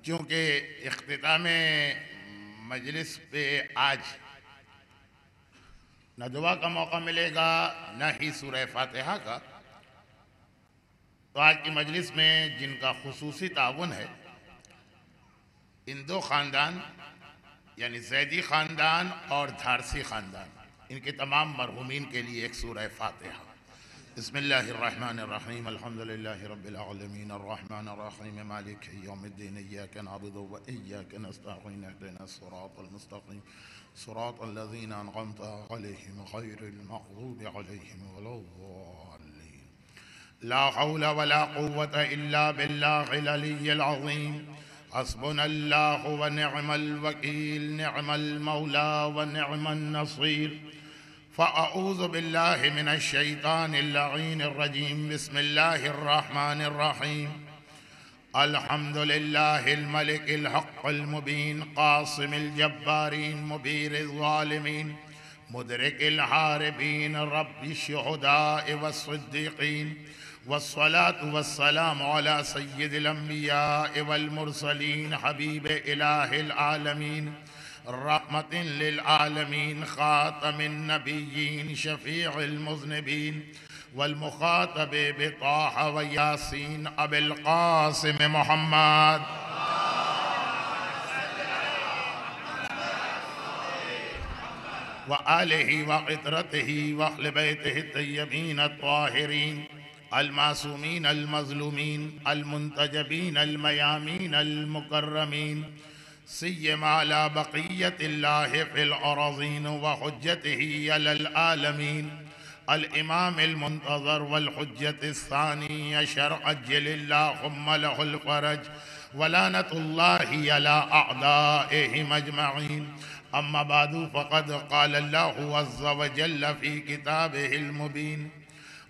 چونکہ اختتام مجلس پہ آج نہ دعا کا موقع ملے گا نہ ہی سورہ فاتحہ کا، تو آج کی مجلس میں جن کا خصوصی تعاون ہے ان دو خاندان یعنی زیدی خاندان اور دھارسی خاندان، ان کے تمام مرحومین کے لیے ایک سورہ فاتحہ۔ بسم اللہ الرحمن الرحیم، الحمدللہ رب العالمین، الرحمن الرحیم، مالک یوم الدین، ایاک نعبد و ایاک نستعین، اہدنا الصراط المستقیم، صراط الذین انعمت علیہم غیر المغضوب علیہم ولا الضالین۔ لا حول ولا قوة الا باللہ العلی العظیم، حسبنا اللہ ونعم الوکیل، نعم المولا ونعم النصیر۔ فأعوذ باللہ من الشیطان اللعین الرجیم، بسم اللہ الرحمن الرحیم۔ الحمد للہ الملک الحق المبین، قاسم الجبارین، مبیر الظالمین، مدرک الحاربین، رب الشہداء والصدیقین، والصلاة والسلام علی سید الانبیاء والمرسلین، حبیب الہ العالمین، رحمت للعالمین، خاتم النبیین، شفیع المذنبین، والمخاطب بطاہ و یاسین، ابی القاسم محمد وآلہ وعطرتہ واہل بیتہ الطیبین الطاہرین المعصومین المظلومین المنتجبین المیامین المکرمین، سیما علی بقیت اللہ فی الارضین وحجتہ علی العالمین، الامام المنتظر والحجت الثانی عشر، عجل اللہم لہ الفرج ولعنت اللہ علی اعدائہم اجمعین۔ اما بعد فقد قال اللہ عز وجل فی کتابہ المبین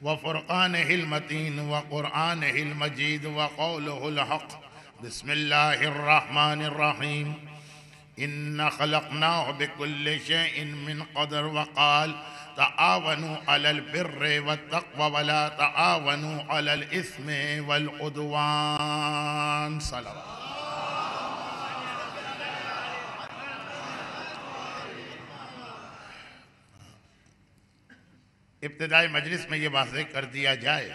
وفرقانہ المتین وقرآنہ المجید وقولہ الحق، بسم اللہ الرحمن الرحیم۔ ان خلقناه بكل شيء من قدر، وقال تعاونوا على البر والتقوى ولا تعاونوا على الإثم والعدوان۔ صلوات۔ ابتدائی مجلس میں یہ واضح کر دیا جائے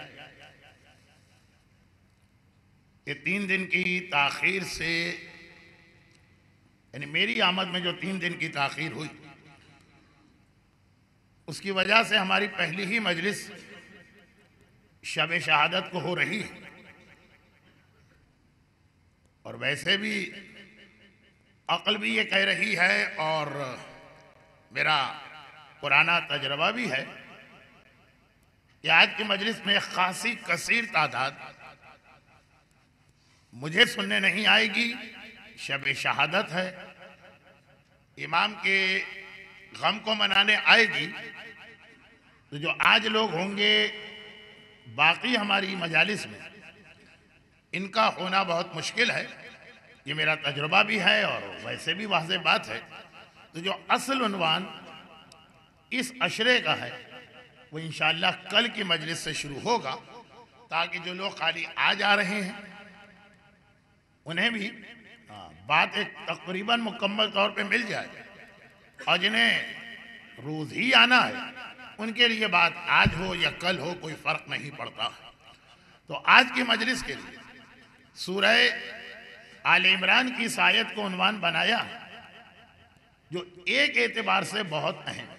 کہ 3 دن کی تاخیر سے، یعنی میری آمد میں جو 3 دن کی تاخیر ہوئی، اس کی وجہ سے ہماری پہلی ہی مجلس شب شہادت کو ہو رہی ہے، اور ویسے بھی عقل بھی یہ کہہ رہی ہے اور میرا پرانا تجربہ بھی ہے کہ آج کی مجلس میں خاصی کثیر تعداد مجھے سننے نہیں آئے گی۔ شب شہادت ہے، امام کے غم کو منانے آئے گی، تو جو آج لوگ ہوں گے باقی ہماری مجالس میں، ان کا ہونا بہت مشکل ہے۔ یہ میرا تجربہ بھی ہے اور ویسے بھی واضح بات ہے۔ تو جو اصل عنوان اس عشرے کا ہے وہ انشاءاللہ کل کی مجلس سے شروع ہوگا، تاکہ جو لوگ خالی آج آ رہے ہیں انہیں بھی بات ایک تقریباً مکمل طور پہ مل جائے، اور جنہیں روز ہی آنا ہے ان کے لیے بات آج ہو یا کل ہو کوئی فرق نہیں پڑتا۔ تو آج کی مجلس کے لیے سورہ آل عمران کی اس آیت کو عنوان بنایا ہے، جو ایک اعتبار سے بہت اہم ہے۔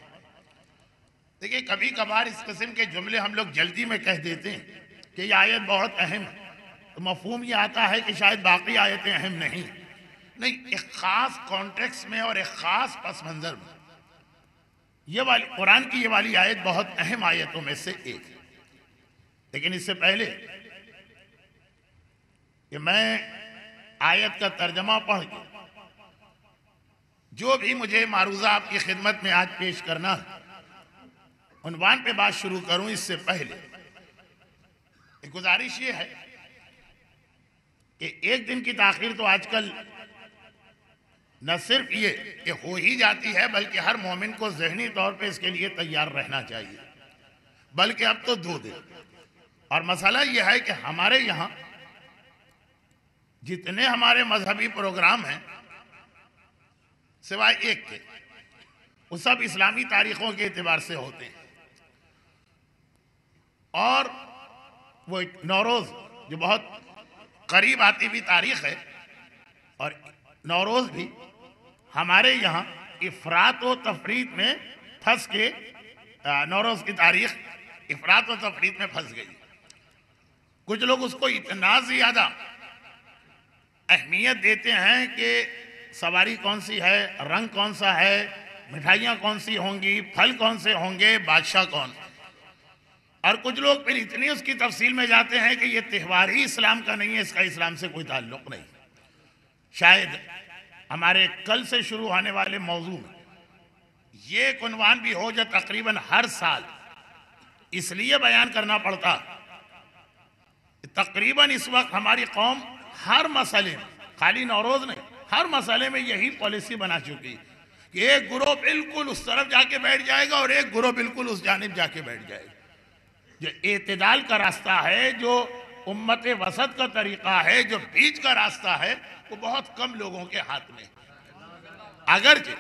دیکھیں، کبھی کبھار اس قسم کے جملے ہم لوگ جلدی میں کہہ دیتے ہیں کہ یہ آیت بہت اہم ہے، تو مفہوم یہ آتا ہے کہ شاید باقی آیتیں اہم نہیں، ایک خاص کانٹیکس میں اور ایک خاص پس منظر میں قرآن کی یہ والی آیت بہت اہم آیتوں میں سے ایک ہے، لیکن اس سے پہلے کہ میں آیت کا ترجمہ پڑھ کے جو بھی مجھے معروضہ آپ کی خدمت میں آج پیش کرنا ہے عنوان پہ بات شروع کروں، اس سے پہلے ایک گزارش یہ ہے کہ ایک دن کی تاخیر تو آج کل نہ صرف یہ کہ ہو ہی جاتی ہے، بلکہ ہر مومن کو ذہنی طور پہ اس کے لیے تیار رہنا چاہیے، بلکہ اب تو 2 دن۔ اور مسئلہ یہ ہے کہ ہمارے یہاں جتنے ہمارے مذہبی پروگرام ہیں سوائے ایک کے، وہ سب اسلامی تاریخوں کے اعتبار سے ہوتے ہیں، اور وہ نوروز جو بہت قریب آتی ہوئی تاریخ ہے، اور نوروز بھی ہمارے یہاں افراط و تفریط میں پھنس کے نوروز کی تاریخ افراط و تفریط میں پھنس گئی۔ کچھ لوگ اس کو اتنا زیادہ اہمیت دیتے ہیں کہ سواری کون سی ہے، رنگ کون سا ہے، مٹھائیاں کون سی ہوں گی، پھل کون سے ہوں گے، بادشاہ کون۔ اور کچھ لوگ پھر اتنی اس کی تفصیل میں جاتے ہیں کہ یہ تہوار ہی اسلام کا نہیں ہے، اس کا اسلام سے کوئی تعلق نہیں۔ شاید ہمارے کل سے شروع ہونے والے موضوع میں یہ ایک عنوان بھی ہو جو تقریباً ہر سال اس لیے بیان کرنا پڑتا، تقریباً اس وقت ہماری قوم ہر مسئلے میں، خالی نوروز نہیں، ہر مسئلے میں یہی پالیسی بنا چکی کہ ایک گروہ بالکل اس طرف جا کے بیٹھ جائے گا اور ایک گروہ بالکل اس جانب جا کے بیٹھ جائے گا۔ جو اعتدال کا راستہ ہے، جو امت وسط کا طریقہ ہے، جو بیچ کا راستہ ہے، وہ بہت کم لوگوں کے ہاتھ میں۔ اگرچہ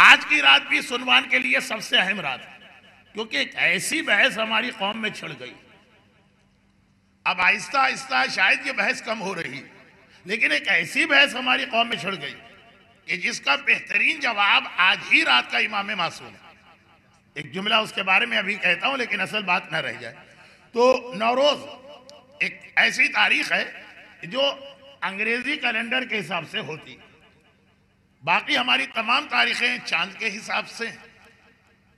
آج کی رات بھی اس عنوان کے لیے سب سے اہم رات ہے، کیونکہ ایک ایسی بحث ہماری قوم میں چھڑ گئی۔ اب آہستہ آہستہ شاید یہ بحث کم ہو رہی، لیکن ایک ایسی بحث ہماری قوم میں چھڑ گئی کہ جس کا بہترین جواب آج ہی رات کا امام معصوم ہے۔ ایک جملہ اس کے بارے میں ابھی کہتا ہوں لیکن اصل بات نہ رہ جائے۔ تو نوروز ایک ایسی تاریخ ہے جو انگریزی کیلنڈر کے حساب سے ہوتی، باقی ہماری تمام تاریخیں چاند کے حساب سے ہیں،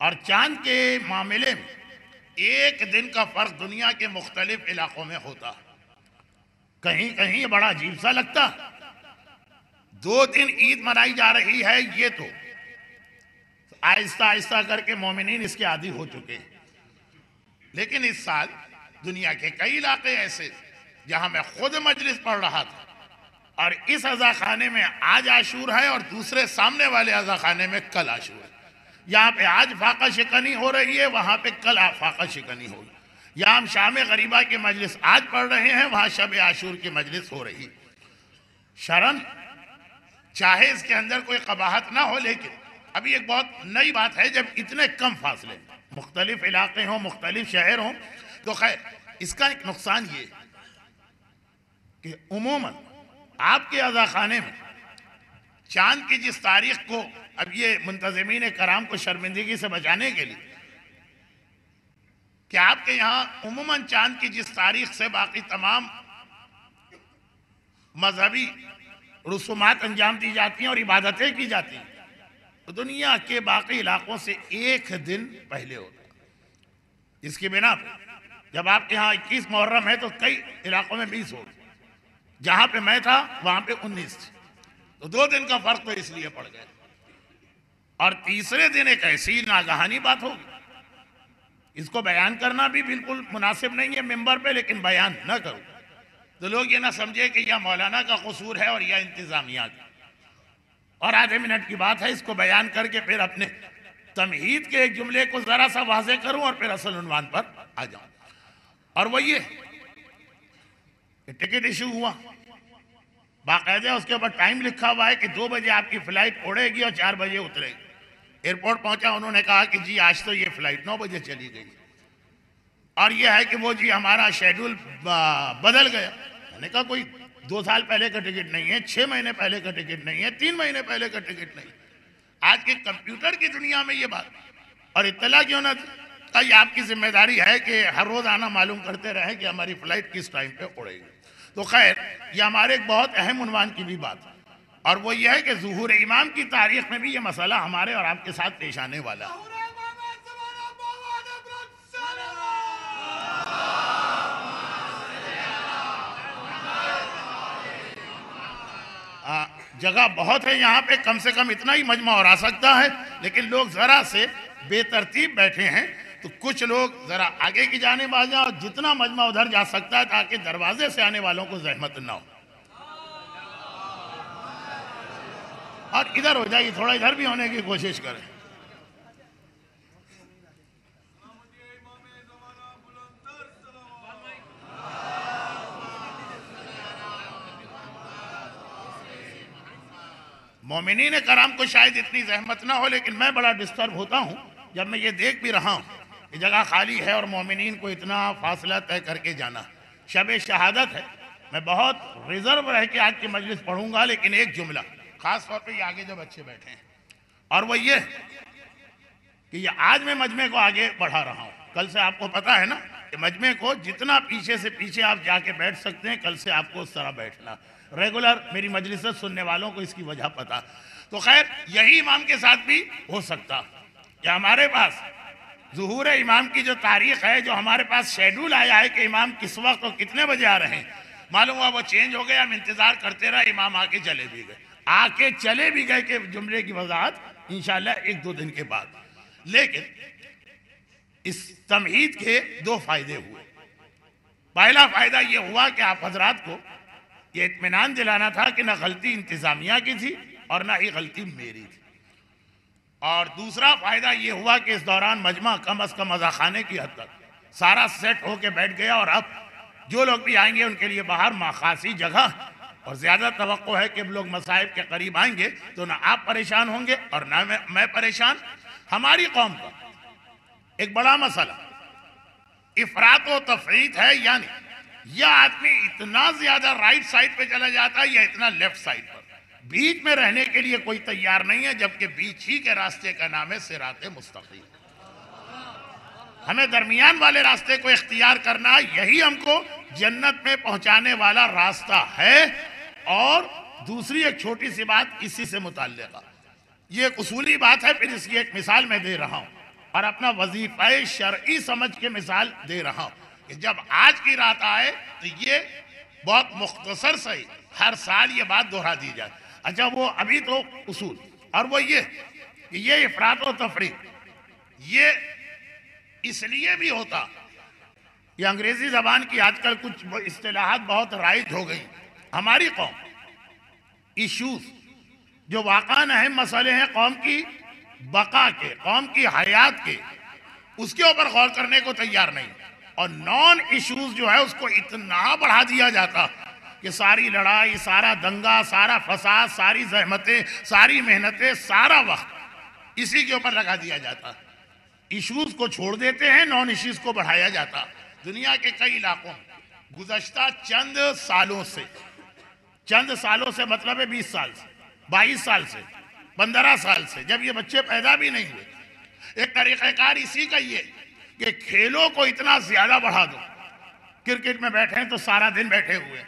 اور چاند کے معاملے میں ایک دن کا فرق دنیا کے مختلف علاقوں میں ہوتا۔ کہیں کہیں بڑا عجیب سا لگتا، 2 دن عید منائی جا رہی ہے، یہ تو آہستہ آہستہ کر کے مومنین اس کے عادی ہو چکے ہیں۔ لیکن اس سال دنیا کے کئی علاقے ایسے جہاں میں خود مجلس پڑھ رہا تھا، اور اس عزا خانے میں آج عاشور ہے اور دوسرے سامنے والے عزا خانے میں کل عاشور ہے۔ یہاں پہ آج فاقہ شکنی ہو رہی ہے، وہاں پہ کل فاقہ شکنی ہوگی۔ یہاں ہم شام غریبہ کی مجلس آج پڑھ رہے ہیں، وہاں شب عاشور کی مجلس ہو رہی۔ شرم چاہے اس کے اندر کوئی قباحت نہ ہو، لیکن ابھی ایک بہت نئی بات ہے، جب اتنے کم فاصلے مختلف علاقے ہوں، مختلف شہر ہوں، تو خیر اس کا ایک نقصان یہ کہ عموماً آپ کے عزا خانے میں چاند کی جس تاریخ کو، اب یہ منتظمین کرام کو شرمندگی سے بچانے کے لیے کہ آپ کے یہاں عموماً چاند کی جس تاریخ سے باقی تمام مذہبی رسومات انجام دی جاتی ہیں اور عبادتیں کی جاتی ہیں، تو دنیا کے باقی علاقوں سے 1 دن پہلے ہوتا ہے۔ اس کی بنا پہ جب آپ کے یہاں 21 محرم ہے تو کئی علاقوں میں 20 ہوگی، جہاں پہ میں تھا وہاں پہ 19 تھی، تو 2 دن کا فرق تو اس لیے پڑ گیا۔ اور تیسرے دن ایک ایسی ناگہانی بات ہوگی، اس کو بیان کرنا بھی بالکل مناسب نہیں ہے ممبر پہ، لیکن بیان نہ کروں تو لوگ یہ نہ سمجھے کہ یہ مولانا کا قصور ہے اور یہ انتظامیہ کا، اور آدھے منٹ کی بات ہے، اس کو بیان کر کے پھر اپنے تمہید کے ایک جملے کو ذرا سا واضح کروں اور پھر اصل عنوان پر آ جاؤں۔ اور وہ یہ کہ ٹکٹ ایشو ہوا، باقاعدہ اس کے اوپر ٹائم لکھا ہوا ہے کہ 2 بجے آپ کی فلائٹ اڑے گی اور 4 بجے اترے گی۔ ایئرپورٹ پہنچا، انہوں نے کہا کہ جی آج تو یہ فلائٹ 9 بجے چلی گئی، اور یہ ہے کہ وہ جی ہمارا شیڈول بدل گیا۔ میں نے کہا کوئی 2 سال پہلے کا ٹکٹ نہیں ہے، 6 مہینے پہلے کا ٹکٹ نہیں ہے، 3 مہینے پہلے کا ٹکٹ نہیں۔ آج کے کمپیوٹر کی دنیا میں یہ بات، اور اطلاع کیوں نہ تھی، یہ آپ کی ذمہ داری ہے کہ ہر روز آنا معلوم کرتے رہیں کہ ہماری فلائٹ کس ٹائم پہ اڑے گی۔ تو خیر یہ ہمارے ایک بہت اہم عنوان کی بھی بات ہے، اور وہ یہ ہے کہ ظہور امام کی تاریخ میں بھی یہ مسئلہ ہمارے اور آپ کے ساتھ پیش آنے والا ہے۔ جگہ بہت ہے یہاں پہ، کم سے کم اتنا ہی مجمع اور آ سکتا ہے، لیکن لوگ ذرا سے بے ترتیب بیٹھے ہیں، تو کچھ لوگ ذرا آگے کی جانب آ جائیں اور جتنا مجمع ادھر جا سکتا ہے تاکہ دروازے سے آنے والوں کو زحمت نہ ہو، اور ادھر ہو جائیے، تھوڑا ادھر بھی ہونے کی کوشش کریں۔ مومنین کرام کو شاید اتنی زحمت نہ ہو، لیکن میں بڑا ڈسٹرب ہوتا ہوں جب میں یہ دیکھ بھی رہا ہوں کہ جگہ خالی ہے اور مومنین کو اتنا فاصلہ طے کر کے جانا۔ شب شہادت ہے، میں بہت ریزرو رہ کے آج کی مجلس پڑھوں گا، لیکن ایک جملہ خاص طور پہ یہ آگے جو بچے بیٹھے ہیں، اور وہ یہ کہ یہ آج میں مجمع کو آگے بڑھا رہا ہوں۔ کل سے آپ کو پتا ہے نا کہ مجمع کو جتنا پیچھے سے پیچھے آپ جا کے بیٹھ سکتے ہیں، کل سے آپ کو اس طرح بیٹھنا۔ ریگولر میری مجلس سننے والوں کو اس کی وجہ پتا۔ تو خیر یہی امام کے ساتھ بھی ہو سکتا کہ ہمارے پاس ظہور امام کی جو تاریخ ہے، جو ہمارے پاس شیڈول آیا ہے کہ امام کس وقت اور کتنے بجے آ رہے ہیں، معلوم ہوا وہ چینج ہو گیا، ہم انتظار کرتے رہے، امام آ کے چلے بھی گئے کہ جملے کی وضاحت انشاءاللہ ایک دو دن کے بعد۔ لیکن اس تمہید کے دو فائدے ہوئے۔ پہلا فائدہ یہ ہوا کہ آپ حضرات کو یہ اطمینان دلانا تھا کہ نہ غلطی انتظامیہ کی تھی اور نہ ہی غلطی میری تھی، اور دوسرا فائدہ یہ ہوا کہ اس دوران مجمع کم از کم اذا خانے کی حد تک سارا سیٹ ہو کے بیٹھ گیا، اور اب جو لوگ بھی آئیں گے ان کے لیے باہر خاصی جگہ، اور زیادہ توقع ہے کہ لوگ مصائب کے قریب آئیں گے تو نہ آپ پریشان ہوں گے اور نہ میں پریشان۔ ہماری قوم کا ایک بڑا مسئلہ افراط و تفریط ہے، یعنی یہ آدمی اتنا زیادہ رائٹ سائڈ پہ چلا جاتا ہے یا اتنا لیفٹ سائڈ پر، بیچ میں رہنے کے لیے کوئی تیار نہیں ہے، جبکہ بیچ ہی کے راستے کا نام ہے صراط مستقیم۔ ہمیں درمیان والے راستے کو اختیار کرنا، یہی ہم کو جنت میں پہنچانے والا راستہ ہے۔ اور دوسری ایک چھوٹی سی بات اسی سے متعلقہ، یہ ایک اصولی بات ہے، پھر اس کی ایک مثال میں دے رہا ہوں اور اپنا وظیفہ شرعی سمجھ کے مثال دے رہا ہوں کہ جب آج کی رات آئے تو یہ بہت مختصر سے ہر سال یہ بات دہرا دی جائے۔ اچھا وہ ابھی تو اصول، اور وہ یہ کہ یہ افراط و تفریط یہ اس لیے بھی ہوتا، یہ انگریزی زبان کی آج کل کچھ اصطلاحات بہت رائج ہو گئی۔ ہماری قوم ایشوز جو واقعاً اہم مسئلے ہیں قوم کی بقا کے، قوم کی حیات کے، اس کے اوپر غور کرنے کو تیار نہیں، اور نان ایشوز جو ہے اس کو اتنا بڑھا دیا جاتا کہ ساری لڑائی، سارا دنگا، سارا فساد، ساری زحمتیں، ساری محنتیں، سارا وقت اسی کے اوپر لگا دیا جاتا۔ ایشوز کو چھوڑ دیتے ہیں، نان ایشوز کو بڑھایا جاتا۔ دنیا کے کئی علاقوں میں گزشتہ چند سالوں سے مطلب ہے 20 سال سے، 22 سال سے، 15 سال سے، جب یہ بچے پیدا بھی نہیں ہوئے، ایک طریقہ کار اسی کا یہ کہ کھیلوں کو اتنا زیادہ بڑھا دو۔ کرکٹ میں بیٹھے ہیں تو سارا دن بیٹھے ہوئے،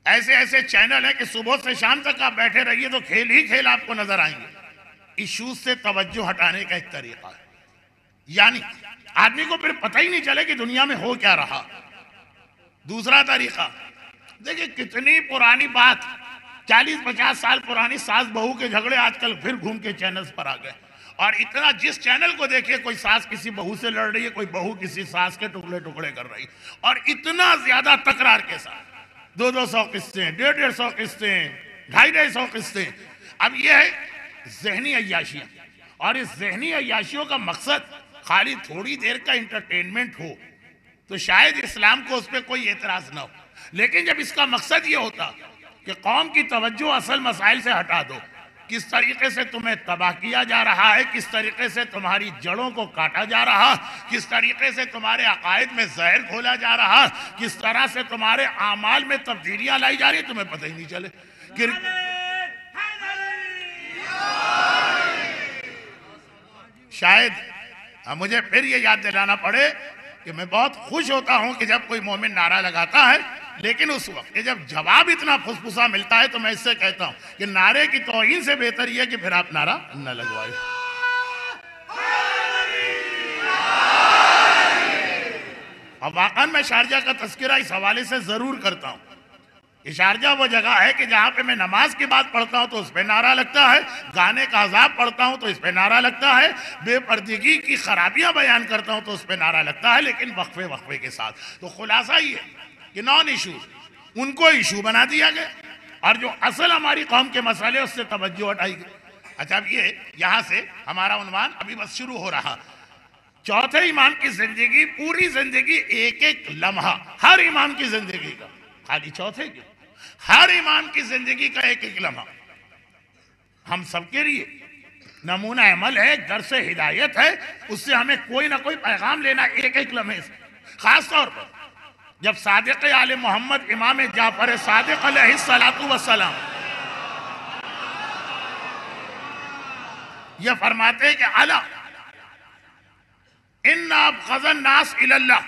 ایسے چینل ہیں کہ صبح سے شام تک آپ بیٹھے رہیے تو کھیل ہی کھیل آپ کو نظر آئیں گے۔ ایشوز سے توجہ ہٹانے کا ایک طریقہ ہے، یعنی آدمی کو پھر پتہ ہی نہیں چلے کہ دنیا میں ہو کیا رہا۔ دوسرا طریقہ دیکھیں کتنی پرانی بات، 40-50 سال پرانی ساس بہو کے جھگڑے آج کل پھر گھوم کے چینلز پر آ گئے، اور اتنا جس چینل کو دیکھیں کوئی ساس کسی بہو سے لڑ رہی ہے، کوئی بہو کسی ساس کے ٹکڑے کر رہی، اور اتنا زیادہ تکرار کے ساتھ 200 قسطیں، 150 قسطیں، 250 قسطیں۔ اب یہ ہے ذہنی عیاشیاں، اور اس ذہنی عیاشیوں کا مقصد خالی تھوڑی دیر کا انٹرٹینمنٹ ہو تو شاید اسلام کو اس پہ کوئی اعتراض نہ ہو، لیکن جب اس کا مقصد یہ ہوتا کہ قوم کی توجہ اصل مسائل سے ہٹا دو، کس طریقے سے تمہیں تباہ کیا جا رہا ہے، کس طریقے سے تمہاری جڑوں کو کاٹا جا رہا، کس طریقے سے تمہارے عقائد میں زہر گھولا جا رہا، کس طرح سے تمہارے اعمال میں تبدیلیاں لائی جا رہی، تمہیں پتہ ہی نہیں چلے۔ شاید مجھے پھر یہ یاد دلانا پڑے کہ میں بہت خوش ہوتا ہوں کہ جب کوئی مومن نعرہ لگاتا ہے، لیکن اس وقت کہ جب جواب اتنا پھسپھسا ملتا ہے تو میں اس سے کہتا ہوں کہ نعرے کی توہین سے بہتر یہ ہے کہ پھر آپ نعرہ نہ لگوائے۔ اب واقعاً میں شارجہ کا تذکرہ اس حوالے سے ضرور کرتا ہوں یہ شارجہ وہ جگہ ہے کہ جہاں پہ میں نماز کی بات پڑھتا ہوں تو اس پہ نعرہ لگتا ہے، گانے کا عذاب پڑھتا ہوں تو اس پہ نعرہ لگتا ہے، بے پردگی کی خرابیاں بیان کرتا ہوں تو اس پہ نعرہ لگتا ہے، لیکن وقفے کے ساتھ۔ تو خلاصہ یہ ہے کہ نان ایشو ان کو ایشو بنا دیا گیا، اور جو اصل ہماری قوم کے مسئلے اس سے توجہ ہٹائی گئی۔ اچھا، اب یہ یہاں سے ہمارا عنوان ابھی بس شروع ہو رہا۔ چوتھے امام کی زندگی، پوری زندگی، ایک ایک لمحہ، ہر امام کی زندگی کا، خالی چوتھے کی، ہر امام کی زندگی کا ایک ایک لمحہ ہم سب کے لیے نمونہ عمل ہے، درس ہدایت ہے، اس سے ہمیں کوئی نہ کوئی پیغام لینا ایک ایک لمحے سے۔ خاص طور پر جب صادق آل محمد امام جعفر صادق علیہ السلام یہ فرماتے ہیں کہ الا ان ابغض الناس الی اللہ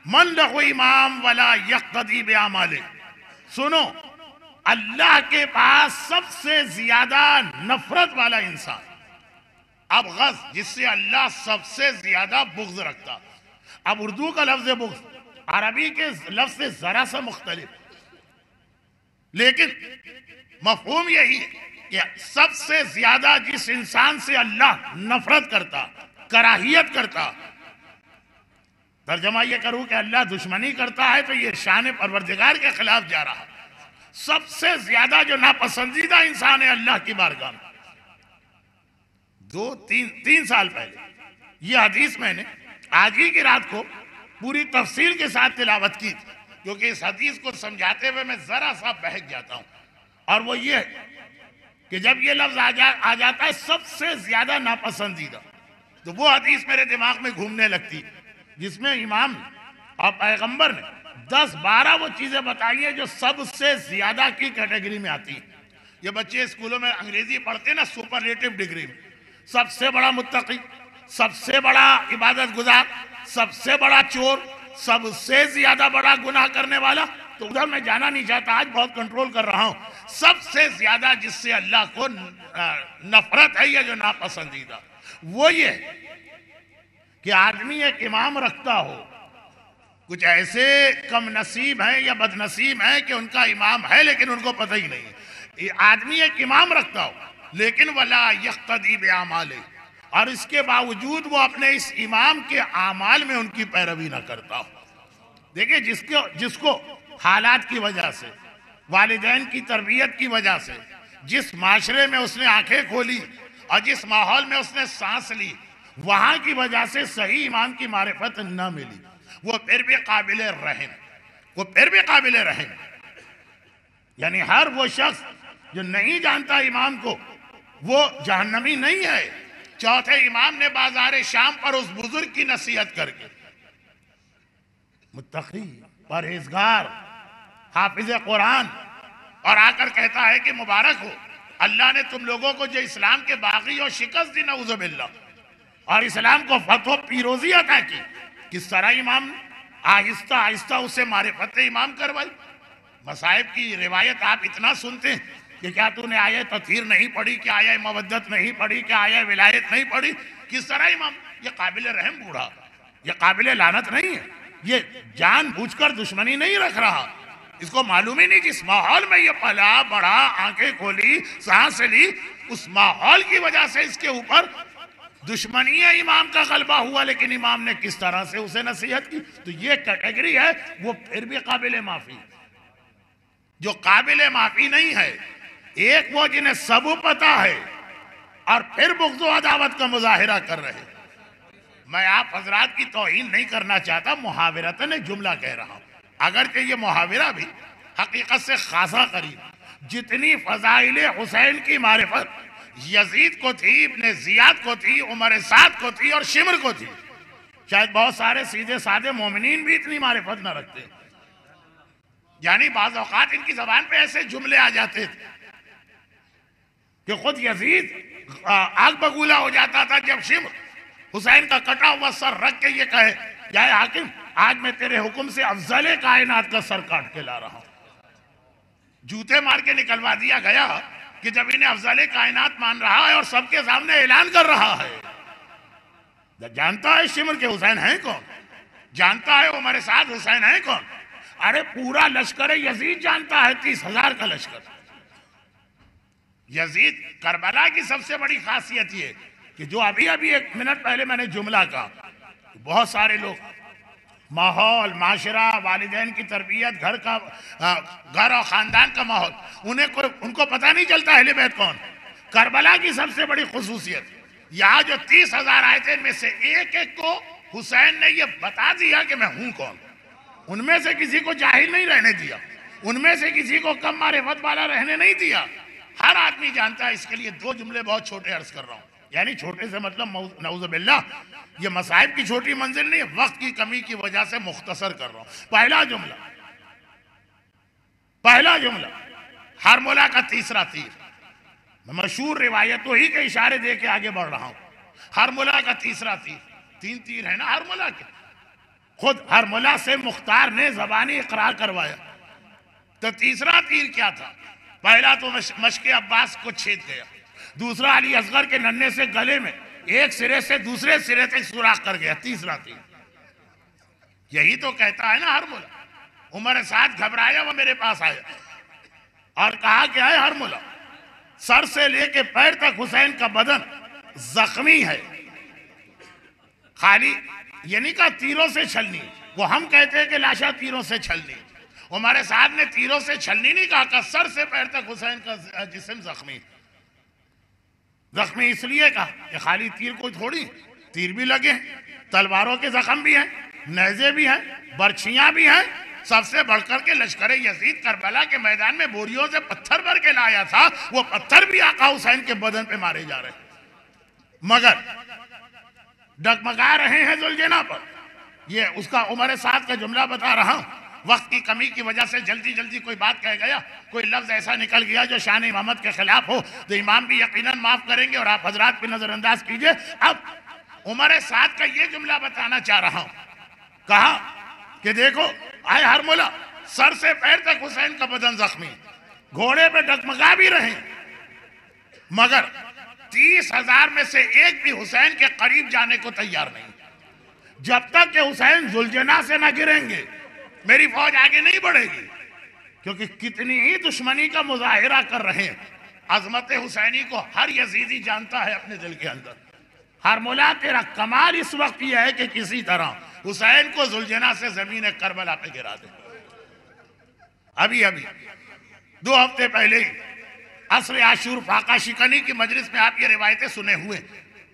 من له امام ولا یقتدی باعمالہ، سنو، اللہ کے پاس سب سے زیادہ نفرت والا انسان، ابغض، جس سے اللہ سب سے زیادہ بغض رکھتا۔ اب اردو کا لفظ بغض عربی کے لفظ سے ذرا سا مختلف، لیکن مفہوم یہی ہے کہ سب سے زیادہ جس انسان سے اللہ نفرت کرتا، کراہیت کرتا، ترجمہ یہ کروں کہ اللہ دشمنی کرتا ہے تو یہ شان پروردگار کے خلاف جا رہا۔ سب سے زیادہ جو ناپسندیدہ انسان ہے اللہ کی بارگاہ میں، تین سال پہلے یہ حدیث میں نے آج ہی کی رات کو پوری تفصیل کے ساتھ تلاوت کی تھی، کیونکہ اس حدیث کو سمجھاتے ہوئے میں ذرا سا بہک جاتا ہوں، اور وہ یہ ہے کہ جب یہ لفظ آ جاتا ہے سب سے زیادہ ناپسندیدہ، تو وہ حدیث میرے دماغ میں گھومنے لگتی، جس میں امام اور پیغمبر نے 10-12 وہ چیزیں بتائی ہیں جو سب سے زیادہ کی کیٹیگری میں آتی ہیں۔ یہ بچے اسکولوں میں انگریزی پڑھتے ہیں نا، سپرلیٹو ڈگری میں، سب سے بڑا متقی، سب سے بڑا عبادت گزار، سب سے بڑا چور، سب سے زیادہ بڑا گناہ کرنے والا، تو ادھر میں جانا نہیں چاہتا، آج بہت کنٹرول کر رہا ہوں۔ سب سے زیادہ جس سے اللہ کو نفرت ہے یا جو ناپسندیدہ، وہ یہ ہے کہ آدمی ایک امام رکھتا ہو۔ کچھ ایسے کم نصیب ہیں یا بد نصیب ہیں کہ ان کا امام ہے لیکن ان کو پتہ ہی نہیں ہے۔ آدمی ایک امام رکھتا ہو لیکن ولا یقتدی باعمالہ، اور اس کے باوجود وہ اپنے اس امام کے اعمال میں ان کی پیروی نہ کرتا ہو۔ دیکھیں، جس کو حالات کی وجہ سے، والدین کی تربیت کی وجہ سے، جس معاشرے میں اس نے آنکھیں کھولی اور جس ماحول میں اس نے سانس لی، وہاں کی وجہ سے صحیح امام کی معرفت نہ ملی، وہ پھر بھی قابل رحم، یعنی ہر وہ شخص جو نہیں جانتا امام کو وہ جہنمی نہیں ہے۔ چوتھے امام نے بازار شام پر اس بزرگ کی نصیحت کر کے، متقی، پرہیزگار، حافظ قرآن، اور آ کر کہتا ہے کہ مبارک ہو، اللہ نے تم لوگوں کو جو اسلام کے باغی اور شکست دی، نعوذ باللہ، اور اسلام کو فتح و پیروزی عطا کی۔ کس طرح امام نے آہستہ آہستہ اسے معرفت امام کروائی۔ مصائب کی روایت آپ اتنا سنتے ہیں کہ کیا تو نے آیہ تطہیر نہیں پڑھی، کیا آیہ مودت نہیں پڑھی، کیا آیہ ولایت نہیں پڑھی؟ کس طرح امام، یہ قابل رحم بوڑھا، یہ قابل لعنت نہیں ہے، یہ جان بوجھ کر دشمنی نہیں رکھ رہا، اس کو معلوم ہی نہیں جس ماحول میں یہ پلا بڑا، آنکھیں کھولی، سانس لی، اس ماحول کی وجہ سے اس کے اوپر دشمنی امام کا غلبہ ہوا، لیکن امام نے کس طرح سے اسے نصیحت کی۔ تو یہ کیٹیگری ہے، وہ پھر بھی قابل معافی۔ جو قابل معافی نہیں ہے، ایک وہ جنہیں سب پتہ ہے اور پھر بغض و عداوت کا مظاہرہ کر رہے۔ میں آپ حضرات کی توہین نہیں کرنا چاہتا، محاورتاً ایک جملہ کہہ رہا ہوں، اگرچہ یہ محاورہ بھی حقیقت سے خاصا قریب۔ جتنی فضائل حسین کی معرفت یزید کو تھی، ابن زیاد کو تھی، عمر سعد کو تھی اور شمر کو تھی، شاید بہت سارے سیدھے سادے مومنین بھی اتنی معرفت نہ رکھتے۔ یعنی بعض اوقات ان کی زبان پہ ایسے جملے آ جاتے تھے کہ خود یزید آگ بگولا ہو جاتا تھا جب شمر حسین کا کٹا ہوا سر رکھ کے یہ کہے، یا حاکم، آج میں تیرے حکم سے افضل کائنات کا سر کاٹ کے لا رہا ہوں۔ جوتے مار کے نکلوا دیا گیا کہ جب انہیں افضل کائنات مان رہا ہے اور سب کے سامنے اعلان کر رہا ہے۔ جانتا ہے شمر کے حسین ہیں کون، جانتا ہے عمر سعد حسین ہیں کون، ارے پورا لشکر یزید جانتا ہے 30,000 کا لشکر. یزید کربلا کی سب سے بڑی خاصیت یہ کہ جو ابھی 1 منٹ پہلے میں نے جملہ کہا، بہت سارے لوگ ماحول، معاشرہ، والدین کی تربیت، گھر اور خاندان کا ماحول، ان کو پتہ نہیں چلتا اہل بیت کون. کربلا کی سب سے بڑی خصوصیت، یہاں جو 30,000 آئے تھے ان میں سے ایک ایک کو حسین نے یہ بتا دیا کہ میں ہوں کون. ان میں سے کسی کو جاہل نہیں رہنے دیا، ان میں سے کسی کو کم معرفت والا رہنے نہیں دیا. ہر آدمی جانتا ہے. اس کے لیے 2 جملے بہت چھوٹے عرض کر رہا ہوں، یعنی چھوٹے سے مطلب نعوذ باللہ یہ مصائب کی چھوٹی منزل نہیں، وقت کی کمی کی وجہ سے مختصر کر رہا ہوں. پہلا جملہ ہرملہ کا تیسرا تیر. میں مشہور روایتوں ہی کے اشارے دے کے آگے بڑھ رہا ہوں. ہرملہ کا تیسرا تیر، 3 تیر ہے نا ہرملہ کے. خود ہرملہ سے مختار نے زبانی اقرار کروایا. تو تیسرا تیر کیا تھا؟ پہلا تو مشک عباس کو چھید گیا، دوسرا علی اصغر کے ننھے سے گلے میں ایک سرے سے دوسرے سرے تک سوراخ کر گیا. تیسرا تیر یہی تو کہتا ہے نا ہرملہ. عمر سعد گھبرایا، وہ میرے پاس آیا اور کہا کہ اے ہرملہ، سر سے لے کے پیر تک حسین کا بدن زخمی ہے. خالی یہ نہیں کہا تیروں سے چھلنی، وہ ہم کہتے ہیں کہ لاشا تیروں سے چھلنی. عمر سعد نے تیروں سے چھلنی نہیں کہا، کہ سر سے پیر تک حسین کا جسم زخمی. زخمی اس لیے کہا کہ خالی تیر کوئی تھوڑی، تیر بھی لگے ہیں، تلواروں کے زخم بھی ہیں، نیزے بھی ہیں، برچھیاں بھی ہیں. سب سے بڑھ کر کے لشکر یزید کربلا کے میدان میں بوریوں سے پتھر بھر کے لایا تھا، وہ پتھر بھی آقا حسین کے بدن پہ مارے جا رہے ہیں، مگر ڈگمگا رہے ہیں ذوالجناح پر. یہ اس کا عمر سعد کا جملہ بتا رہا ہوں. وقت کی کمی کی وجہ سے جلدی کوئی بات کہہ گیا، کوئی لفظ ایسا نکل گیا جو شان امامت کے خلاف ہو تو امام بھی یقیناً معاف کریں گے اور آپ حضرات بھی نظر انداز کیجئے. اب عمر سعد کا یہ جملہ بتانا چاہ رہا ہوں. کہا کہ دیکھو اے ہرملہ، سر سے پیر تک حسین کا بدن زخمی، گھوڑے پہ ڈگمگا بھی رہے، مگر 30,000 میں سے ایک بھی حسین کے قریب جانے کو تیار نہیں. جب تک کہ حسین ذوالجناح سے نہ گریں گے میری فوج آگے نہیں بڑھے گی. کیونکہ کتنی ہی دشمنی کا مظاہرہ کر رہے ہیں، عظمت حسینی کو ہر یزیدی جانتا ہے اپنے دل کے اندر. ہرملہ تیرا کمال اس وقت یہ ہے کہ کسی طرح حسین کو ذوالجناح سے زمین کربلا پہ گرا دے. ابھی 2 ہفتے پہلے ہی عصر عاشور فاقہ شکنی کی مجلس میں آپ یہ روایتیں سنے ہوئے.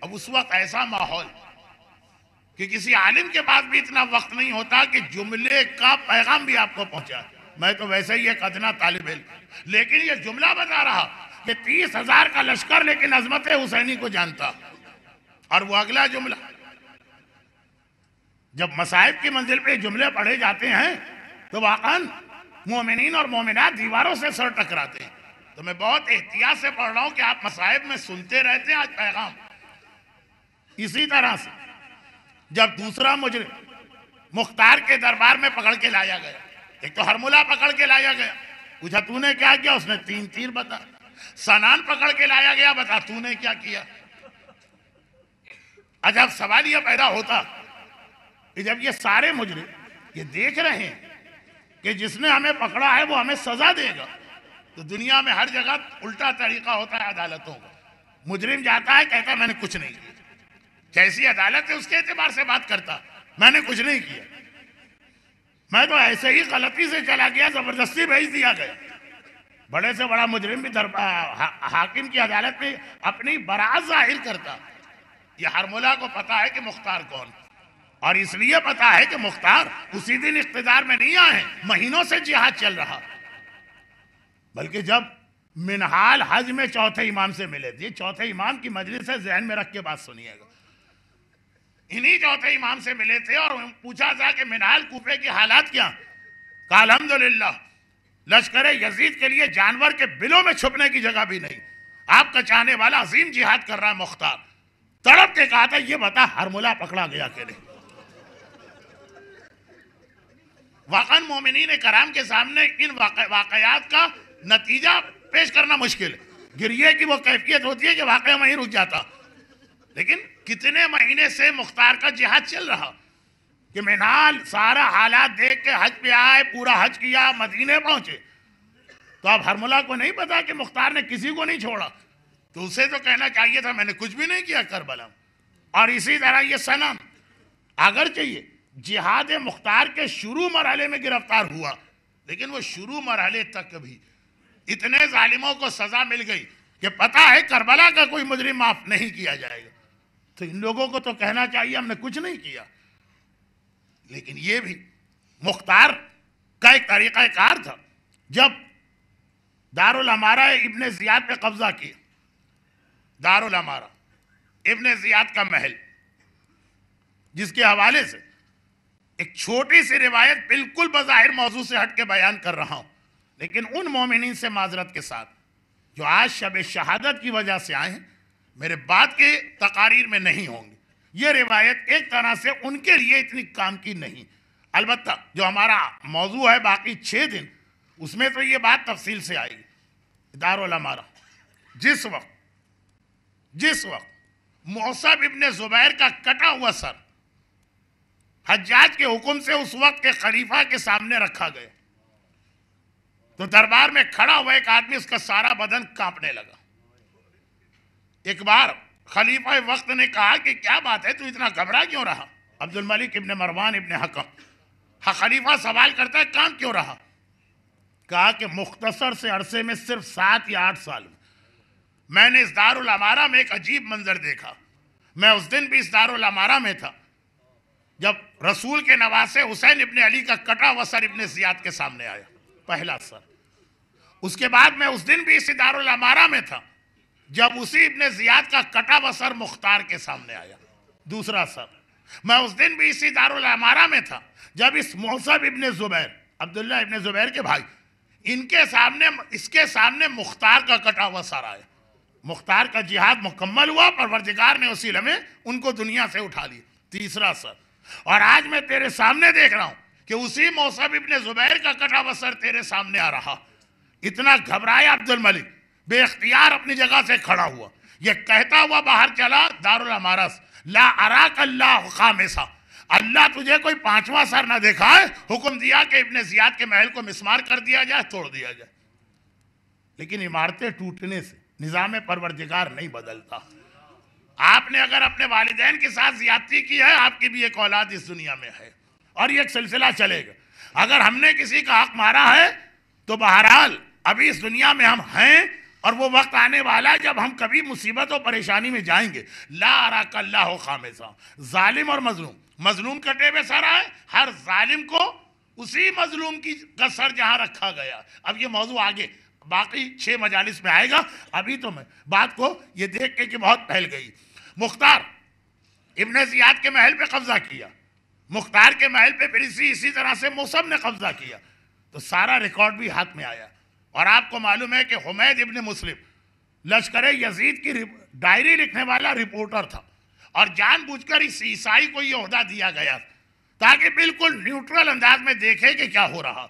اب اس وقت ایسا ماحول کہ کسی عالم کے پاس بھی اتنا وقت نہیں ہوتا کہ جملے کا پیغام بھی آپ کو پہنچا. میں تو ویسے ہی ایک ادنا طالب علم، لیکن یہ جملہ بتا رہا کہ 30,000 کا لشکر لیکن عظمت حسینی کو جانتا. اور وہ اگلا جملہ، جب مصائب کی منزل پہ جملے پڑھے جاتے ہیں تو واقعاً مومنین اور مومنات دیواروں سے سر ٹکراتے ہیں. تو میں بہت احتیاط سے پڑھ رہا ہوں کہ آپ مصائب میں سنتے رہتے ہیں آج پیغام. اسی طرح سے جب دوسرا مجرم مختار کے دربار میں پکڑ کے لایا گیا، ایک تو ہرملہ پکڑ کے لایا گیا، پوچھا تو نے کیا کیا؟ اس نے 3 تیر بتا. سنان پکڑ کے لایا گیا، بتا تو نے کیا کیا. عجب سوال یہ پیدا ہوتا کہ جب یہ سارے مجرم یہ دیکھ رہے ہیں کہ جس نے ہمیں پکڑا ہے وہ ہمیں سزا دے گا، تو دنیا میں ہر جگہ الٹا طریقہ ہوتا ہے عدالتوں کا. مجرم جاتا ہے کہتا ہے میں نے کچھ نہیں کیا. کیسی عدالت ہے اس کے اعتبار سے بات کرتا، میں نے کچھ نہیں کیا، میں تو ایسے ہی غلطی سے چلا گیا، زبردستی بھیج دیا گیا. بڑے سے بڑا مجرم بھی حاکم کی عدالت میں اپنی براءت ظاہر کرتا. یہ ہرملہ کو پتا ہے کہ مختار کون، اور اس لیے پتا ہے کہ مختار اسی دن اقتدار میں نہیں آئے، مہینوں سے جہاد چل رہا. بلکہ جب منہال حج میں چوتھے امام سے ملے تھے، چوتھے امام کی مجلس ہے، ذہن میں رکھ کے بات سنیے گا. انہی چوتھے امام سے ملے تھے اور پوچھا تھا کہ منہال کوفے کی حالات کیا؟ کہا الحمدللہ لشکر یزید کے لیے جانور کے بلوں میں چھپنے کی جگہ بھی نہیں، آپ کا چاہنے والا عظیم جہاد کر رہا ہے مختار. تڑپ کے کہا تھا یہ بتا ہرملہ پکڑا گیا کہ نہیں. واقعاً مومنین کرام کے سامنے ان واقعات کا نتیجہ پیش کرنا مشکل ہے. گریے کی وہ کیفیت ہوتی ہے کہ واقعہ وہیں رک جاتا. لیکن کتنے مہینے سے مختار کا جہاد چل رہا، کہ منال سارا حالات دیکھ کے حج پہ آئے، پورا حج کیا، مدینے پہنچے، تو اب ہرملہ کو نہیں پتا کہ مختار نے کسی کو نہیں چھوڑا، تو اسے تو کہنا چاہیے تھا میں نے کچھ بھی نہیں کیا کربلا میں۔ اور اسی طرح یہ سنم اگرچہ یہ جہاد مختار کے شروع مرحلے میں گرفتار ہوا، لیکن وہ شروع مرحلے تک بھی اتنے ظالموں کو سزا مل گئی کہ پتہ ہے کربلا کا کوئی مجرم معاف نہیں کیا جائے گا، تو ان لوگوں کو تو کہنا چاہیے ہم نے کچھ نہیں کیا۔ لیکن یہ بھی مختار کا ایک طریقہ کار تھا، جب دارالامارہ ابن زیاد پہ قبضہ کیا، دارالامارہ ابن زیاد کا محل، جس کے حوالے سے ایک چھوٹی سی روایت بالکل بظاہر موضوع سے ہٹ کے بیان کر رہا ہوں، لیکن ان مومنین سے معذرت کے ساتھ جو آج شب شہادت کی وجہ سے آئے ہیں، میرے بعد کے تقاریر میں نہیں ہوں گے۔ یہ روایت ایک طرح سے ان کے لیے اتنی کام کی نہیں، البتہ جو ہمارا موضوع ہے باقی 6 دن، اس میں تو یہ بات تفصیل سے آئے گی۔ دارالامارہ جس وقت مصعب ابن زبیر کا کٹا ہوا سر حجاج کے حکم سے اس وقت کے خلیفہ کے سامنے رکھا گیا، تو دربار میں کھڑا ہوا ایک آدمی، اس کا سارا بدن کانپنے لگا۔ ایک بار خلیفہ وقت نے کہا کہ کیا بات ہے، تو اتنا گھبرا کیوں رہا؟ عبد الملک ابن مروان ابن حکم، خلیفہ سوال کرتا ہے کام کیوں رہا؟ کہا کہ مختصر سے عرصے میں صرف 7 یا 8 سال میں نے اس دارالامارہ میں ایک عجیب منظر دیکھا۔ میں اس دن بھی اس دارالامارہ میں تھا جب رسول کے نواسے حسین ابن علی کا کٹا ہوا سر ابن زیاد کے سامنے آیا، پہلا سر۔ اس کے بعد میں اس دن بھی اسی دارالامارہ میں تھا جب اسی ابن زیاد کا کٹا ہوا سر مختار کے سامنے آیا، دوسرا سر۔ میں اس دن بھی اسی دارالامارہ میں تھا جب اس مصعب ابن زبیر، عبداللہ ابن زبیر کے بھائی، اس کے سامنے مختار کا کٹا ہوا سر آیا۔ مختار کا جہاد مکمل ہوا، پروردگار نے اسی لمحے ان کو دنیا سے اٹھا لی، تیسرا سر۔ اور آج میں تیرے سامنے دیکھ رہا ہوں کہ اسی مصعب ابن زبیر کا کٹا ہوا سر تیرے سامنے آ رہا۔ اتنا گھبرایا عبد الملک، بے اختیار اپنی جگہ سے کھڑا ہوا، یہ کہتا ہوا باہر چلا دارالامارہ سے، لا اراک اللہ خامسا، اللہ تجھے کوئی 5واں سر نہ دکھائے۔ حکم دیا کہ ابن زیاد کے محل کو مسمار کر دیا جائے، توڑ دیا جائے۔ لیکن عمارتیں ٹوٹنے سے نظام پروردگار نہیں بدلتا۔ آپ نے اگر اپنے والدین کے ساتھ زیادتی کی ہے، آپ کی بھی ایک اولاد اس دنیا میں ہے، اور یہ ایک سلسلہ چلے گا۔ اگر ہم نے کسی کا حق مارا ہے تو بہرحال ابھی اس دنیا میں ہم ہیں، اور وہ وقت آنے والا ہے جب ہم کبھی مصیبت و پریشانی میں جائیں گے۔ لا اراک اللہ خامسا، ظالم اور مظلوم کٹے ہوئے سر آئے، ہر ظالم کو اسی مظلوم کا سر جہاں رکھا گیا۔ اب یہ موضوع آگے باقی 6 مجالس میں آئے گا، ابھی تو میں بات کو یہ دیکھ کے کہ بہت پھیل گئی۔ مختار ابن زیاد کے محل پہ قبضہ کیا، مختار کے محل پہ پھر اسی طرح سے مصعب نے قبضہ کیا، تو سارا ریکارڈ بھی ہاتھ میں آیا۔ اور آپ کو معلوم ہے کہ حمید ابن مسلم لشکر یزید کی ڈائری لکھنے والا رپورٹر تھا، اور جان بوجھ کر اس عیسائی کو یہ عہدہ دیا گیا تاکہ بالکل نیوٹرل انداز میں دیکھے کہ کیا ہو رہا۔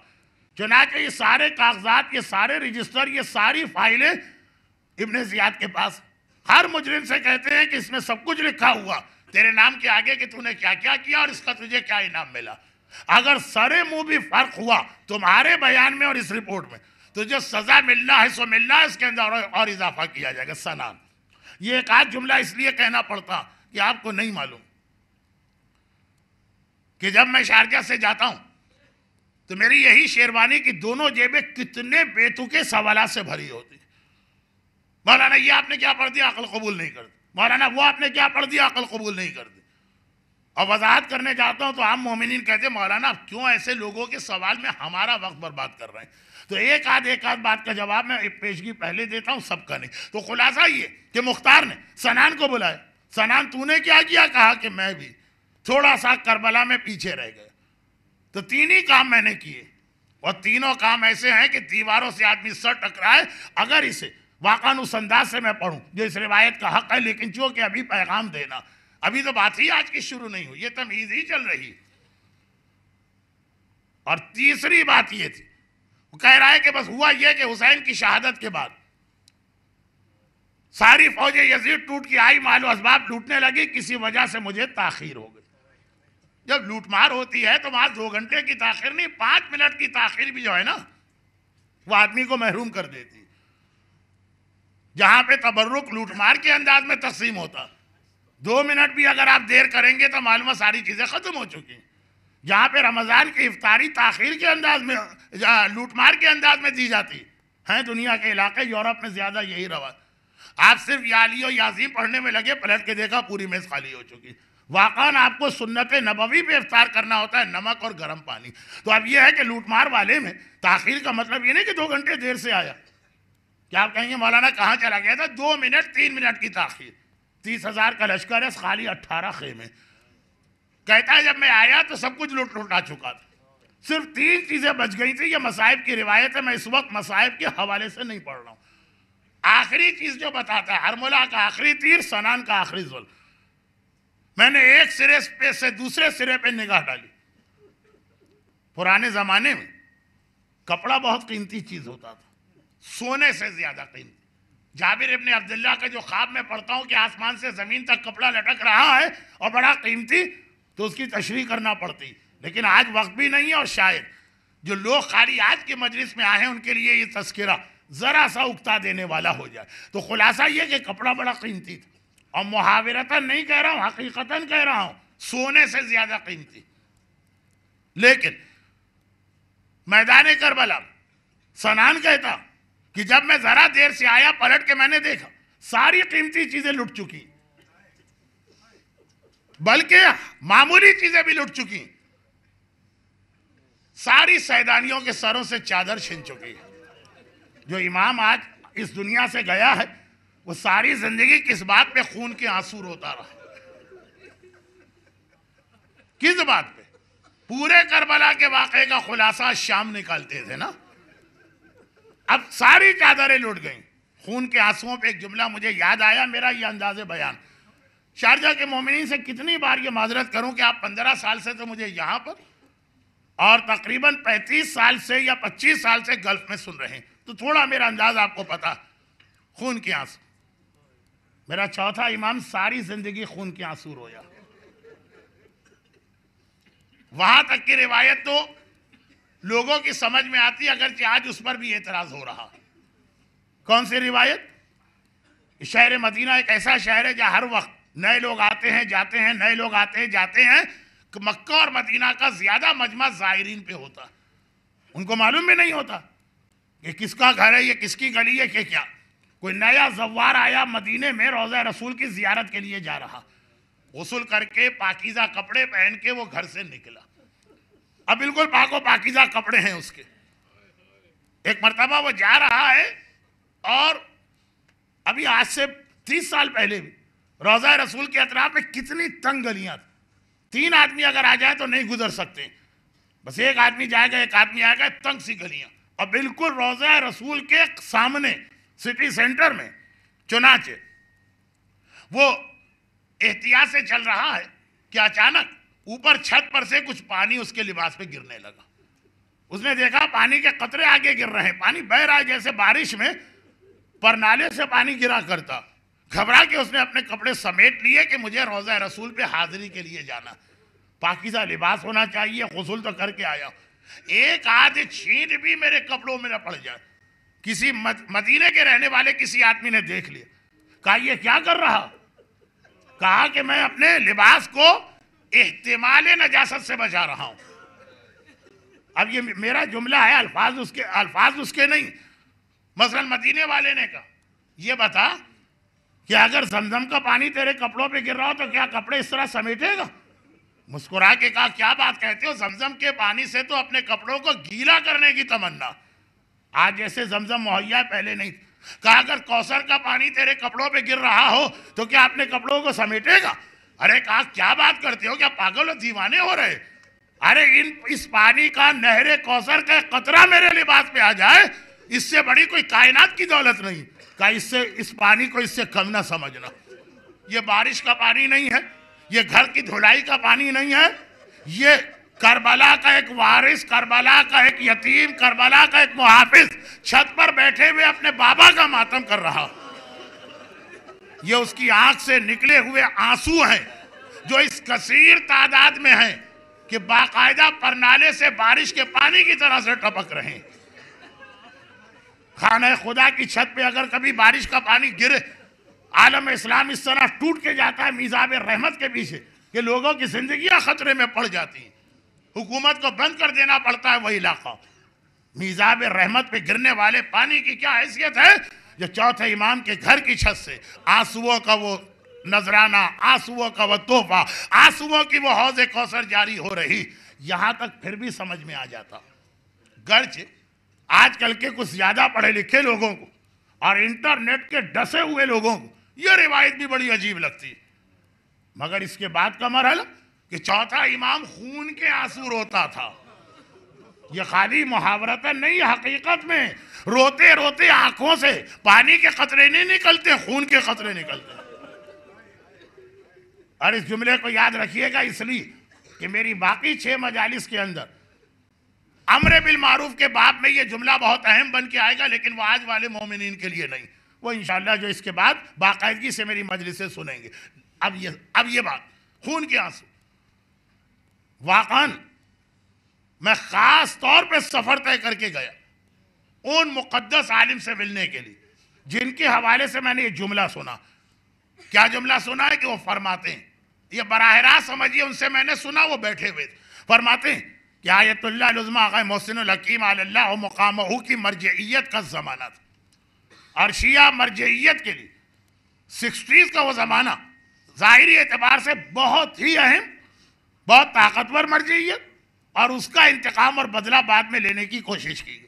چنانچہ یہ سارے کاغذات، یہ سارے رجسٹر، یہ ساری فائلیں ابن زیاد کے پاس، ہر مجرم سے کہتے ہیں کہ اس میں سب کچھ لکھا ہوا تیرے نام کے آگے کہ تو نے کیا کیا کیا اور اس کا تجھے کیا انعام ملا۔ اگر سرے منہ بھی فرق ہوا تمہارے بیان میں اور اس رپورٹ میں، تو جو سزا ملنا ہے سو ملنا ہے، اس کے اندر اور اضافہ کیا جائے گا۔ سنان یہ ایک آدھ جملہ اس لیے کہنا پڑتا کہ آپ کو نہیں معلوم کہ جب میں شارجہ سے جاتا ہوں تو میری یہی شیروانی کی دونوں جیبیں کتنے بیتوکے سوالات سے بھری ہوتی۔ مولانا یہ آپ نے کیا پڑھ دیا، عقل قبول نہیں کرتی۔ مولانا وہ آپ نے کیا پڑھ دیا، عقل قبول نہیں کرتی۔ اور وضاحت کرنے جاتا ہوں تو عام مومنین کہتے ہیں مولانا کیوں ایسے لوگوں کے سوال میں ہمارا وقت برباد کر رہے ہیں؟ تو ایک آدھ بات کا جواب میں ایک پیشگی پہلے دیتا ہوں، سب کا نہیں۔ تو خلاصہ یہ کہ مختار نے سنان کو بلایا، سنان تو نے کیا کیا؟ کہا کہ میں بھی تھوڑا سا کربلا میں پیچھے رہ گیا۔ تو 3 ہی کام میں نے کیے، اور تینوں کام ایسے ہیں کہ دیواروں سے آدمی سر ٹکرائے اگر اسے واقعاً اس انداز سے میں پڑھوں جو اس روایت کا حق ہے، لیکن چونکہ ابھی پیغام دینا، ابھی تو بات ہی آج کی شروع نہیں ہوئی، یہ تمہید ہی چل رہی۔ اور تیسری بات یہ تھی، وہ کہہ رہا ہے کہ بس ہوا یہ کہ حسین کی شہادت کے بعد ساری فوج یزید ٹوٹ کے آئی، مال و اسباب لوٹنے لگی، کسی وجہ سے مجھے تاخیر ہو گئی۔ جب لوٹ مار ہوتی ہے تو وہاں 2 گھنٹے کی تاخیر نہیں، 5 منٹ کی تاخیر بھی جو ہے نا وہ آدمی کو محروم کر دیتی۔ جہاں پہ تبرک لوٹ مار کے انداز میں تقسیم ہوتا، 2 منٹ بھی اگر آپ دیر کریں گے تو معلوم ساری چیزیں ختم ہو چکی۔ جہاں پہ رمضان کی افطاری تاخیر کے انداز میں، لوٹ مار کے انداز میں دی جاتی ہیں، دنیا کے علاقے یورپ میں زیادہ یہی رواج۔ آپ صرف یالی و یاسین پڑھنے میں لگے، پلٹ کے دیکھا پوری میز خالی ہو چکی۔ واقعاً آپ کو سنت نبوی پہ افطار کرنا ہوتا ہے، نمک اور گرم پانی۔ تو اب یہ ہے کہ لوٹ مار والے میں تاخیر کا مطلب یہ نہیں کہ 2 گھنٹے دیر سے آیا۔ کیا آپ کہیں گے مولانا کہاں چلا گیا تھا؟ 2 منٹ 3 منٹ کی تاخیر۔ 30,000 کا لشکر ہے، خالی 18 خیمے۔ کہتا ہے جب میں آیا تو سب کچھ لٹا چکا تھا، صرف 3 چیزیں بچ گئی تھی۔ یہ مصائب کی روایت ہے، میں اس وقت مصائب کے حوالے سے نہیں پڑھ رہا ہوں۔ آخری چیز جو بتاتا ہے، ہرملہ کا آخری تیر، سنان کا آخری ظلم۔ میں نے ایک سرے پہ سے دوسرے سرے پہ نگاہ ڈالی۔ پرانے زمانے میں کپڑا بہت قیمتی چیز ہوتا تھا، سونے سے زیادہ قیمتی۔ جابر ابن عبداللہ کا جو خواب میں پڑھتا ہوں کہ آسمان سے زمین تک کپڑا لٹک رہا ہے اور بڑا قیمتی، تو اس کی تشریح کرنا پڑتی، لیکن آج وقت بھی نہیں ہے۔ اور شاید جو لوگ خالی آج کے مجلس میں آئے ہیں ان کے لیے یہ تذکرہ ذرا سا اکتا دینے والا ہو جائے۔ تو خلاصہ یہ کہ کپڑا بڑا قیمتی تھا، اور محاورتاً نہیں کہہ رہا ہوں، حقیقتاً کہہ رہا ہوں، سونے سے زیادہ قیمتی۔ لیکن میدان کربلا سنان کہتا کہ جب میں ذرا دیر سے آیا، پلٹ کے میں نے دیکھا ساری قیمتی چیزیں لٹ چکی، بلکہ معمولی چیزیں بھی لٹ چکی۔ ساری سیدانیوں کے سروں سے چادر چھن چکی ہے۔ جو امام آج اس دنیا سے گیا ہے، وہ ساری زندگی کس بات پہ خون کے آنسو روتا رہا؟ کس بات پہ؟ پورے کربلا کے واقعے کا خلاصہ شام نکالتے تھے نا۔ اب ساری چادریں لٹ گئیں خون کے آنسوؤں پہ۔ ایک جملہ مجھے یاد آیا، میرا یہ انداز بیان۔ شارجہ کے مومنین سے کتنی بار یہ معذرت کروں کہ آپ 15 سال سے تو مجھے یہاں پر اور تقریباً 35 سال سے یا 25 سال سے گلف میں سن رہے ہیں، تو تھوڑا میرا انداز آپ کو پتا۔ خون کے آنسو، میرا چوتھا امام ساری زندگی خون کے آنسو رویا۔ وہاں تک کی روایت تو لوگوں کی سمجھ میں آتی، اگرچہ آج اس پر بھی اعتراض ہو رہا۔ کون سی روایت؟ شہر مدینہ ایک ایسا شہر ہے جہاں ہر وقت نئے لوگ آتے ہیں جاتے ہیں، نئے لوگ آتے ہیں جاتے ہیں، کہ مکہ اور مدینہ کا زیادہ مجمع زائرین پہ ہوتا۔ ان کو معلوم بھی نہیں ہوتا کہ کس کا گھر ہے، یہ کس کی گلی ہے، کہ کیا کوئی نیا زوار آیا مدینے میں روضہ رسول کی زیارت کے لیے جا رہا، غسل کر کے پاکیزہ کپڑے پہن کے وہ گھر سے نکلا۔ اب بالکل پاک و پاکیزہ کپڑے ہیں اس کے۔ ایک مرتبہ وہ جا رہا ہے، اور ابھی آج سے 30 سال پہلے بھی روضہ رسول کے اطراف میں کتنی تنگ گلیاں تھیں، 3 آدمی اگر آ جائے تو نہیں گزر سکتے، بس ایک آدمی جائے گا ایک آدمی آئے گا، تنگ سی گلیاں، اور بالکل روضہ رسول کے سامنے سٹی سینٹر میں۔ چنانچہ وہ احتیاط سے چل رہا ہے کہ اچانک اوپر چھت پر سے کچھ پانی اس کے لباس پہ گرنے لگا۔ اس نے دیکھا پانی کے قطرے آگے گر رہے ہیں، پانی بہہ رہا ہے جیسے بارش میں پرنالے سے پانی گرا کرتا۔ گھبرا کے اس نے اپنے کپڑے سمیٹ لیے کہ مجھے روضہ رسول پہ حاضری کے لیے جانا، پاکیزہ لباس ہونا چاہیے، غسل تو کر کے آیا، ایک آدھ چھینٹ بھی میرے کپڑوں میں نہ پڑ جائے۔ کسی مدینے کے رہنے والے کسی آدمی نے دیکھ لیا، کہا یہ کیا کر رہا؟ کہا کہ میں اپنے لباس کو احتمال نجاست سے بچا رہا ہوں۔ اب یہ میرا جملہ ہے، الفاظ اس کے نہیں۔ مثلا مدینے والے نے کہا یہ بتا کہ اگر زمزم کا پانی تیرے کپڑوں پہ گر رہا ہو تو کیا کپڑے اس طرح سمیٹے گا؟ مسکرا کے کہا کیا بات کہتے ہو، زمزم کے پانی سے تو اپنے کپڑوں کو گیلا کرنے کی تمنا، آج جیسے زمزم مہیا ہے پہلے نہیں۔ کہا اگر کوثر کا پانی تیرے کپڑوں پہ گر رہا ہو تو کیا اپنے کپڑوں کو سمیٹے گا؟ ارے کہا کیا بات کرتے ہو، کیا پاگل و دیوانے ہو رہے؟ ارے اس پانی کا نہر کوثر کا قطرہ میرے لباس پہ آ جائے، اس سے بڑی کوئی کائنات کی دولت نہیں۔ کہا اس پانی کو اس سے کم نہ سمجھنا، یہ بارش کا پانی نہیں ہے، یہ گھر کی دھلائی کا پانی نہیں ہے، یہ کربلا کا ایک وارث، کربلا کا ایک یتیم، کربلا کا ایک محافظ چھت پر بیٹھے ہوئے اپنے بابا کا ماتم کر رہا، یہ اس کی آنکھ سے نکلے ہوئے آنسو ہیں جو اس کثیر تعداد میں ہیں کہ باقاعدہ پرنالے سے بارش کے پانی کی طرح سے ٹپک رہے ہیں. خانہ خدا کی چھت پہ اگر کبھی بارش کا پانی گرے، عالم اسلام اس طرح ٹوٹ کے جاتا ہے میزاب رحمت کے پیچھے کہ لوگوں کی زندگیاں خطرے میں پڑ جاتی ہیں. حکومت کو بند کر دینا پڑتا ہے وہ علاقہ. میزاب رحمت پہ گرنے والے پانی کی کیا حیثیت ہے؟ جو چوتھے امام کے گھر کی چھت سے آنسوؤں کا وہ نذرانہ، آنسوؤں کا وہ تحفہ، آنسوؤں کی وہ حوض کوثر جاری ہو رہی. یہاں تک پھر بھی سمجھ میں آ جاتا. گرچہ آج کل کے کچھ زیادہ پڑھے لکھے لوگوں کو اور انٹرنیٹ کے ڈسے ہوئے لوگوں کو یہ روایت بھی بڑی عجیب لگتی ہے، مگر اس کے بعد کا مرحلہ کہ چوتھا امام خون کے آنسو روتا تھا، یہ خالی محاورتاً نہیں، حقیقت میں روتے روتے آنکھوں سے پانی کے قطرے نہیں نکلتے، خون کے قطرے نکلتے. اور اس جملے کو یاد رکھیے گا اس لیے کہ میری باقی 6 مجالس کے اندر امر بالمعروف کے باب میں یہ جملہ بہت اہم بن کے آئے گا، لیکن وہ آج والے مومنین کے لیے نہیں، وہ انشاءاللہ جو اس کے بعد باقاعدگی سے میری مجلسیں سنیں گے. اب یہ بات خون کے آنسو، واقعاً میں خاص طور پہ سفر طے کر کے گیا ان مقدس عالم سے ملنے کے لیے جن کے حوالے سے میں نے یہ جملہ سنا. کیا جملہ سنا ہے کہ وہ فرماتے ہیں، یہ براہ راست سمجھیے ان سے میں نے سنا، وہ بیٹھے ہوئے فرماتے ہیں کہ آیت اللہ العظمی آقا محسن الحکیم علی اللہ و مقامہ کی مرجعیت کا زمانہ تھا، اور شیعہ مرجعیت کے لیے 60s کا وہ زمانہ ظاہری اعتبار سے بہت ہی اہم، بہت طاقتور مرجعیت، اور اس کا انتقام اور بدلہ بعد میں لینے کی کوشش کی گئی.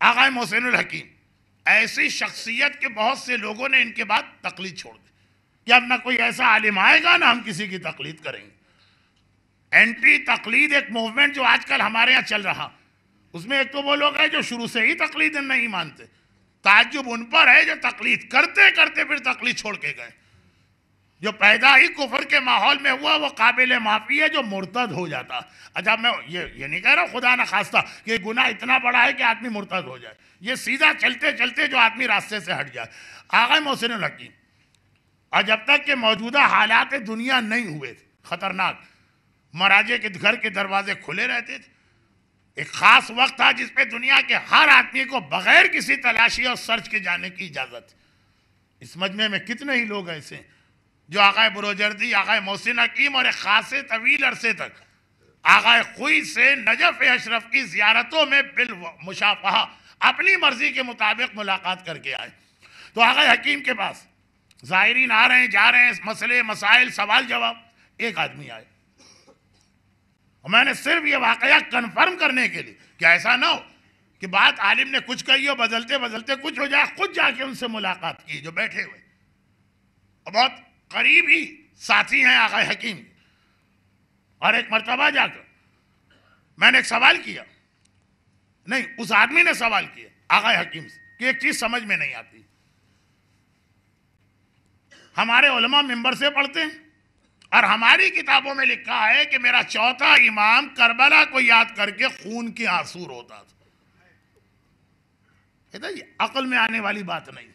آقا محسن الحکیم ایسی شخصیت کے بہت سے لوگوں نے ان کے بعد تقلید چھوڑ دی کہ اب نہ کوئی ایسا عالم آئے گا نہ ہم کسی کی تقلید کریں گے. اینٹی تقلید ایک موومنٹ جو آج کل ہمارے ہاں چل رہا، اس میں ایک تو وہ لوگ ہیں جو شروع سے ہی تقلید نہیں مانتے، تعجب ان پر ہے جو تقلید کرتے کرتے پھر تقلید چھوڑ کے گئے. جو پیدا ہی کفر کے ماحول میں ہوا وہ قابل معافی ہے جو مرتد ہو جاتا. اچھا میں یہ نہیں کہہ رہا خدا نہ خواستہ کہ گناہ اتنا بڑا ہے کہ آدمی مرتد ہو جائے، یہ سیدھا چلتے چلتے جو آدمی راستے سے ہٹ جائے. آقا محسن الحکیم اور جب تک کہ موجودہ حالات دنیا نہیں ہوئے تھے خطرناک، مراجع کے گھر کے دروازے کھلے رہتے تھے. ایک خاص وقت تھا جس پہ دنیا کے ہر آدمی کو بغیر کسی تلاشی اور سرچ کے جانے کی اجازت تھی. اس مجمع میں کتنے ہی لوگ ایسے ہیں جو آقا بروجردی، آقا محسن حکیم اور ایک خاصے طویل عرصے تک آقا خوئی سے نجف اشرف کی زیارتوں میں بالمشافہہ اپنی مرضی کے مطابق ملاقات کر کے آئے. تو آقا حکیم کے پاس زائرین آ رہے ہیں، جا رہے ہیں، مسئلے مسائل سوال جواب. ایک آدمی آئے اور میں نے صرف یہ واقعہ کنفرم کرنے کے لیے کہ ایسا نہ ہو کہ بات عالم نے کچھ کہی ہو، بدلتے بدلتے کچھ ہو جائے، خود جا کے ان سے ملاقات کی جو بیٹھے ہوئے اور بہت قریب ہی ساتھی ہیں آقا حکیم. اور ایک مرتبہ جا کر میں نے ایک سوال کیا، نہیں اس آدمی نے سوال کیا آقا حکیم سے کہ ایک چیز سمجھ میں نہیں آتی، ہمارے علماء منبر سے پڑھتے ہیں اور ہماری کتابوں میں لکھا ہے کہ میرا چوتھا امام کربلا کو یاد کر کے خون کے آنسو روتا تھا. یہ عقل میں آنے والی بات نہیں،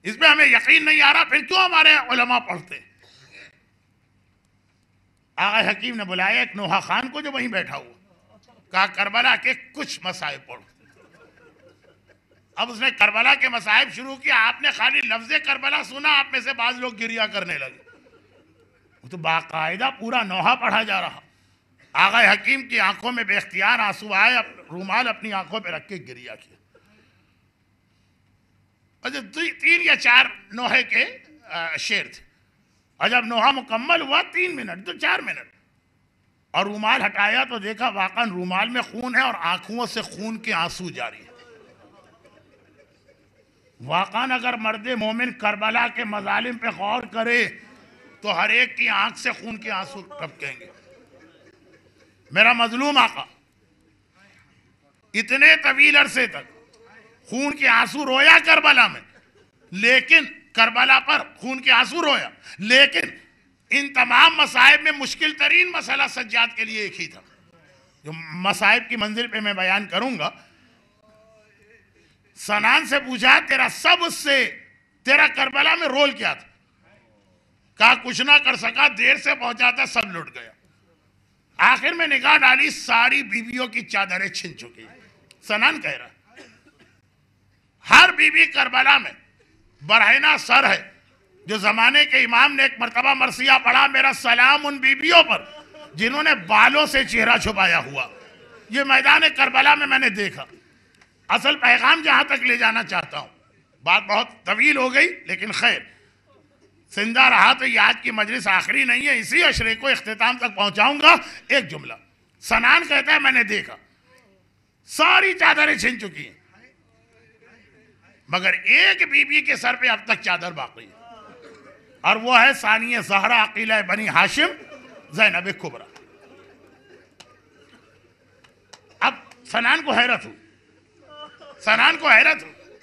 اس پہ ہمیں یقین نہیں آ رہا، پھر کیوں ہمارے علماء پڑھتے. آقا حکیم نے بلایا ایک نوحہ خان کو جو وہیں بیٹھا ہوا، کہا کربلا کے کچھ مصائب پڑھو. اب اس نے کربلا کے مصائب شروع کیا. آپ نے خالی لفظ کربلا سنا، آپ میں سے بعض لوگ گریہ کرنے لگے. وہ تو باقاعدہ پورا نوحہ پڑھا جا رہا. آقا حکیم کی آنکھوں میں بے اختیار آنسو آئے، رومال اپنی آنکھوں پہ رکھ کے گریہ کیا. اور 3 یا 4 نوحے کے شعر تھے، اور جب نوحہ مکمل ہوا 3 منٹ تو 4 منٹ، اور رومال ہٹایا تو دیکھا واقعاً رومال میں خون ہے اور آنکھوں سے خون کے آنسو جاری ہے. واقعاً اگر مرد مومن کربلا کے مظالم پہ غور کرے تو ہر ایک کی آنکھ سے خون کے آنسو ٹپکیں گے. میرا مظلوم آقا اتنے طویل عرصے تک خون کے آنسو رویا کربلا میں، لیکن کربلا پر خون کے آنسو رویا، لیکن ان تمام مصائب میں مشکل ترین مسئلہ سجاد کے لیے ایک ہی تھا جو مصائب کی منزل پہ میں بیان کروں گا. سنان سے پوچھا تیرا کربلا میں رول کیا تھا؟ کہا کچھ نہ کر سکا، دیر سے پہنچا تھا، سب لٹ گیا۔ آخر میں نگاہ ڈالی، ساری بیویوں کی چادریں چھن چکی۔ سنان کہہ رہا ہر بیوی کربلا میں برہنہ سر ہے۔ جو زمانے کے امام نے ایک مرتبہ مرثیہ پڑھا، میرا سلام ان بیویوں پر جنہوں نے بالوں سے چہرہ چھپایا ہوا۔ یہ میدان کربلا میں نے دیکھا۔ اصل پیغام جہاں تک لے جانا چاہتا ہوں، بات بہت طویل ہو گئی لیکن خیر، زندہ رہا تو یہ آج کی مجلس آخری نہیں ہے، اسی عشرے کو اختتام تک پہنچاؤں گا۔ ایک جملہ، سنان کہتا ہے میں نے دیکھا ساری چادریں چھن چکی ہیں، مگر ایک بی بی کے سر پہ اب تک چادر باقی ہے، اور وہ ہے ثانیہ زہرا عقیلہ بنی ہاشم زینب کبریٰ۔ اب سنان کو حیرت ہو،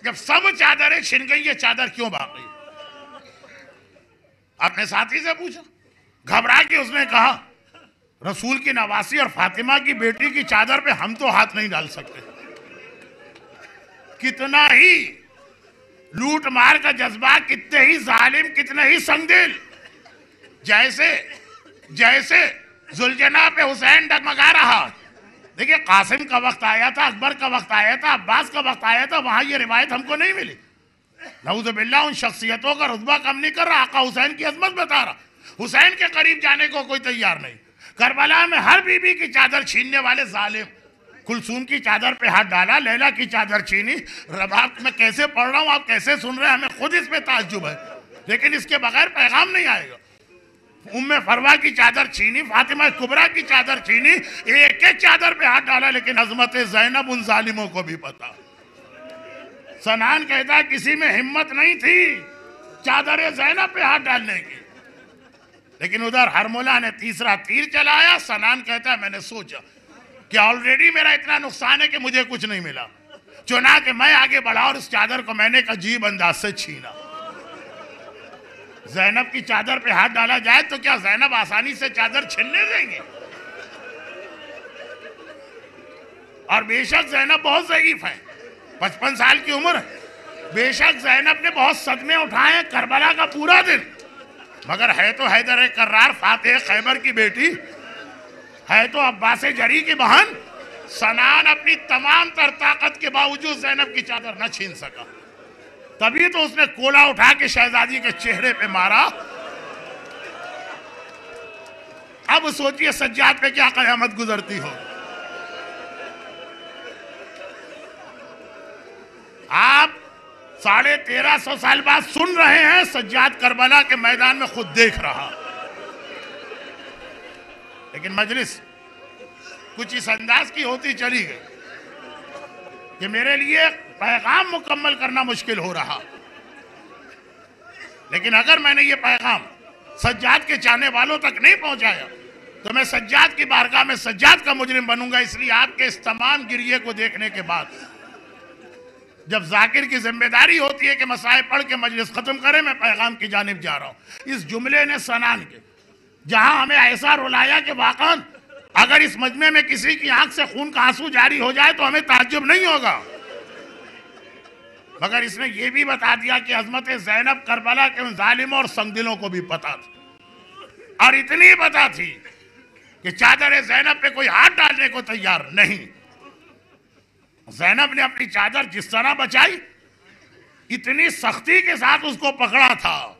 جب سب چادریں چھن گئی، یہ چادر کیوں باقی ہے؟ اپنے ساتھی سے پوچھا، گھبرا کے اس نے کہا رسول کی نواسی اور فاطمہ کی بیٹی کی چادر پہ ہم تو ہاتھ نہیں ڈال سکتے۔ کتنا ہی لوٹ مار کا جذبہ، کتنے ہی ظالم، کتنے ہی سنگدل، جیسے ذوالجناح پہ حسین ڈگمگا رہا۔ دیکھیں قاسم کا وقت آیا تھا، اکبر کا وقت آیا تھا، عباس کا وقت آیا تھا، وہاں یہ روایت ہم کو نہیں ملی۔ نعوذ باللہ ان شخصیتوں کا رتبہ کم نہیں کر رہا، آقا حسین کی عظمت بتا رہا، حسین کے قریب جانے کو کوئی تیار نہیں۔ کربلا میں ہر بی بی کی چادر چھیننے والے ظالم، کلثوم کی چادر پہ ہاتھ ڈالا، لیلا کی چادر چھینی۔ رباب میں کیسے پڑھ رہا ہوں، آپ کیسے سن رہے ہیں، ہمیں خود اس پہ تعجب ہے، لیکن اس کے بغیر پیغام نہیں آئے گا۔ ام فروا کی چادر چھینی، فاطمہ کبریٰ کی چادر چھینی، ایک ایک چادر پہ ہاتھ ڈالا، لیکن عظمت زینب ان ظالموں کو بھی پتا۔ سنان کہتا ہے کسی میں ہمت نہیں تھی چادر زینب پہ ہاتھ ڈالنے کی، لیکن ادھر ہرملہ نے تیسرا تیر چلایا۔ سنان کہتا ہے میں نے سوچا کہ آلریڈی میرا اتنا نقصان ہے کہ مجھے کچھ نہیں ملا، چنانچہ میں آگے بڑھا اور اس چادر کو میں نے ایک عجیب انداز سے چھینا۔ زینب کی چادر پہ ہاتھ ڈالا جائے تو کیا زینب آسانی سے چادر چھلنے دیں گے؟ اور بے شک زینب بہت ضعیف ہے، 55 سال کی عمر ہے، بے شک زینب نے بہت صدمے اٹھائے ہیں کربلا کا پورا دن، مگر ہے تو حیدر کرار فاتح خیبر کی بیٹی، ہے تو عباس جری کی بہن۔ سنان اپنی تمام تر طاقت کے باوجود زینب کی چادر نہ چھین سکا، تبھی تو اس نے کولا اٹھا کے شہزادی کے چہرے پہ مارا۔ اب سوچئے سجاد پہ کیا قیامت گزرتی ہو۔ آپ 1350 سال بعد سن رہے ہیں، سجاد کربلا کے میدان میں خود دیکھ رہا، لیکن مجلس کچھ اس انداز کی ہوتی چلی گئی کہ میرے لیے پیغام مکمل کرنا مشکل ہو رہا، لیکن اگر میں نے یہ پیغام سجاد کے چاہنے والوں تک نہیں پہنچایا تو میں سجاد کی بارگاہ میں سجاد کا مجرم بنوں گا۔ اس لیے آپ کے اس تمام گریے کو دیکھنے کے بعد جب ذاکر کی ذمہ داری ہوتی ہے کہ مسائل پڑھ کے مجلس ختم کرے، میں پیغام کی جانب جا رہا ہوں۔ اس جملے نے سنان کے جہاں ہمیں ایسا رلایا کہ واقعاً اگر اس مجمع میں کسی کی آنکھ سے خون کا آنسو جاری ہو جائے تو ہمیں تعجب نہیں ہوگا، مگر اس نے یہ بھی بتا دیا کہ عظمت زینب کربلا کے ان ظالموں اور سنگدلوں کو بھی پتا تھی، اور اتنی پتا تھی کہ چادر زینب پہ کوئی ہاتھ ڈالنے کو تیار نہیں۔ زینب نے اپنی چادر جس طرح بچائی، اتنی سختی کے ساتھ اس کو پکڑا تھا،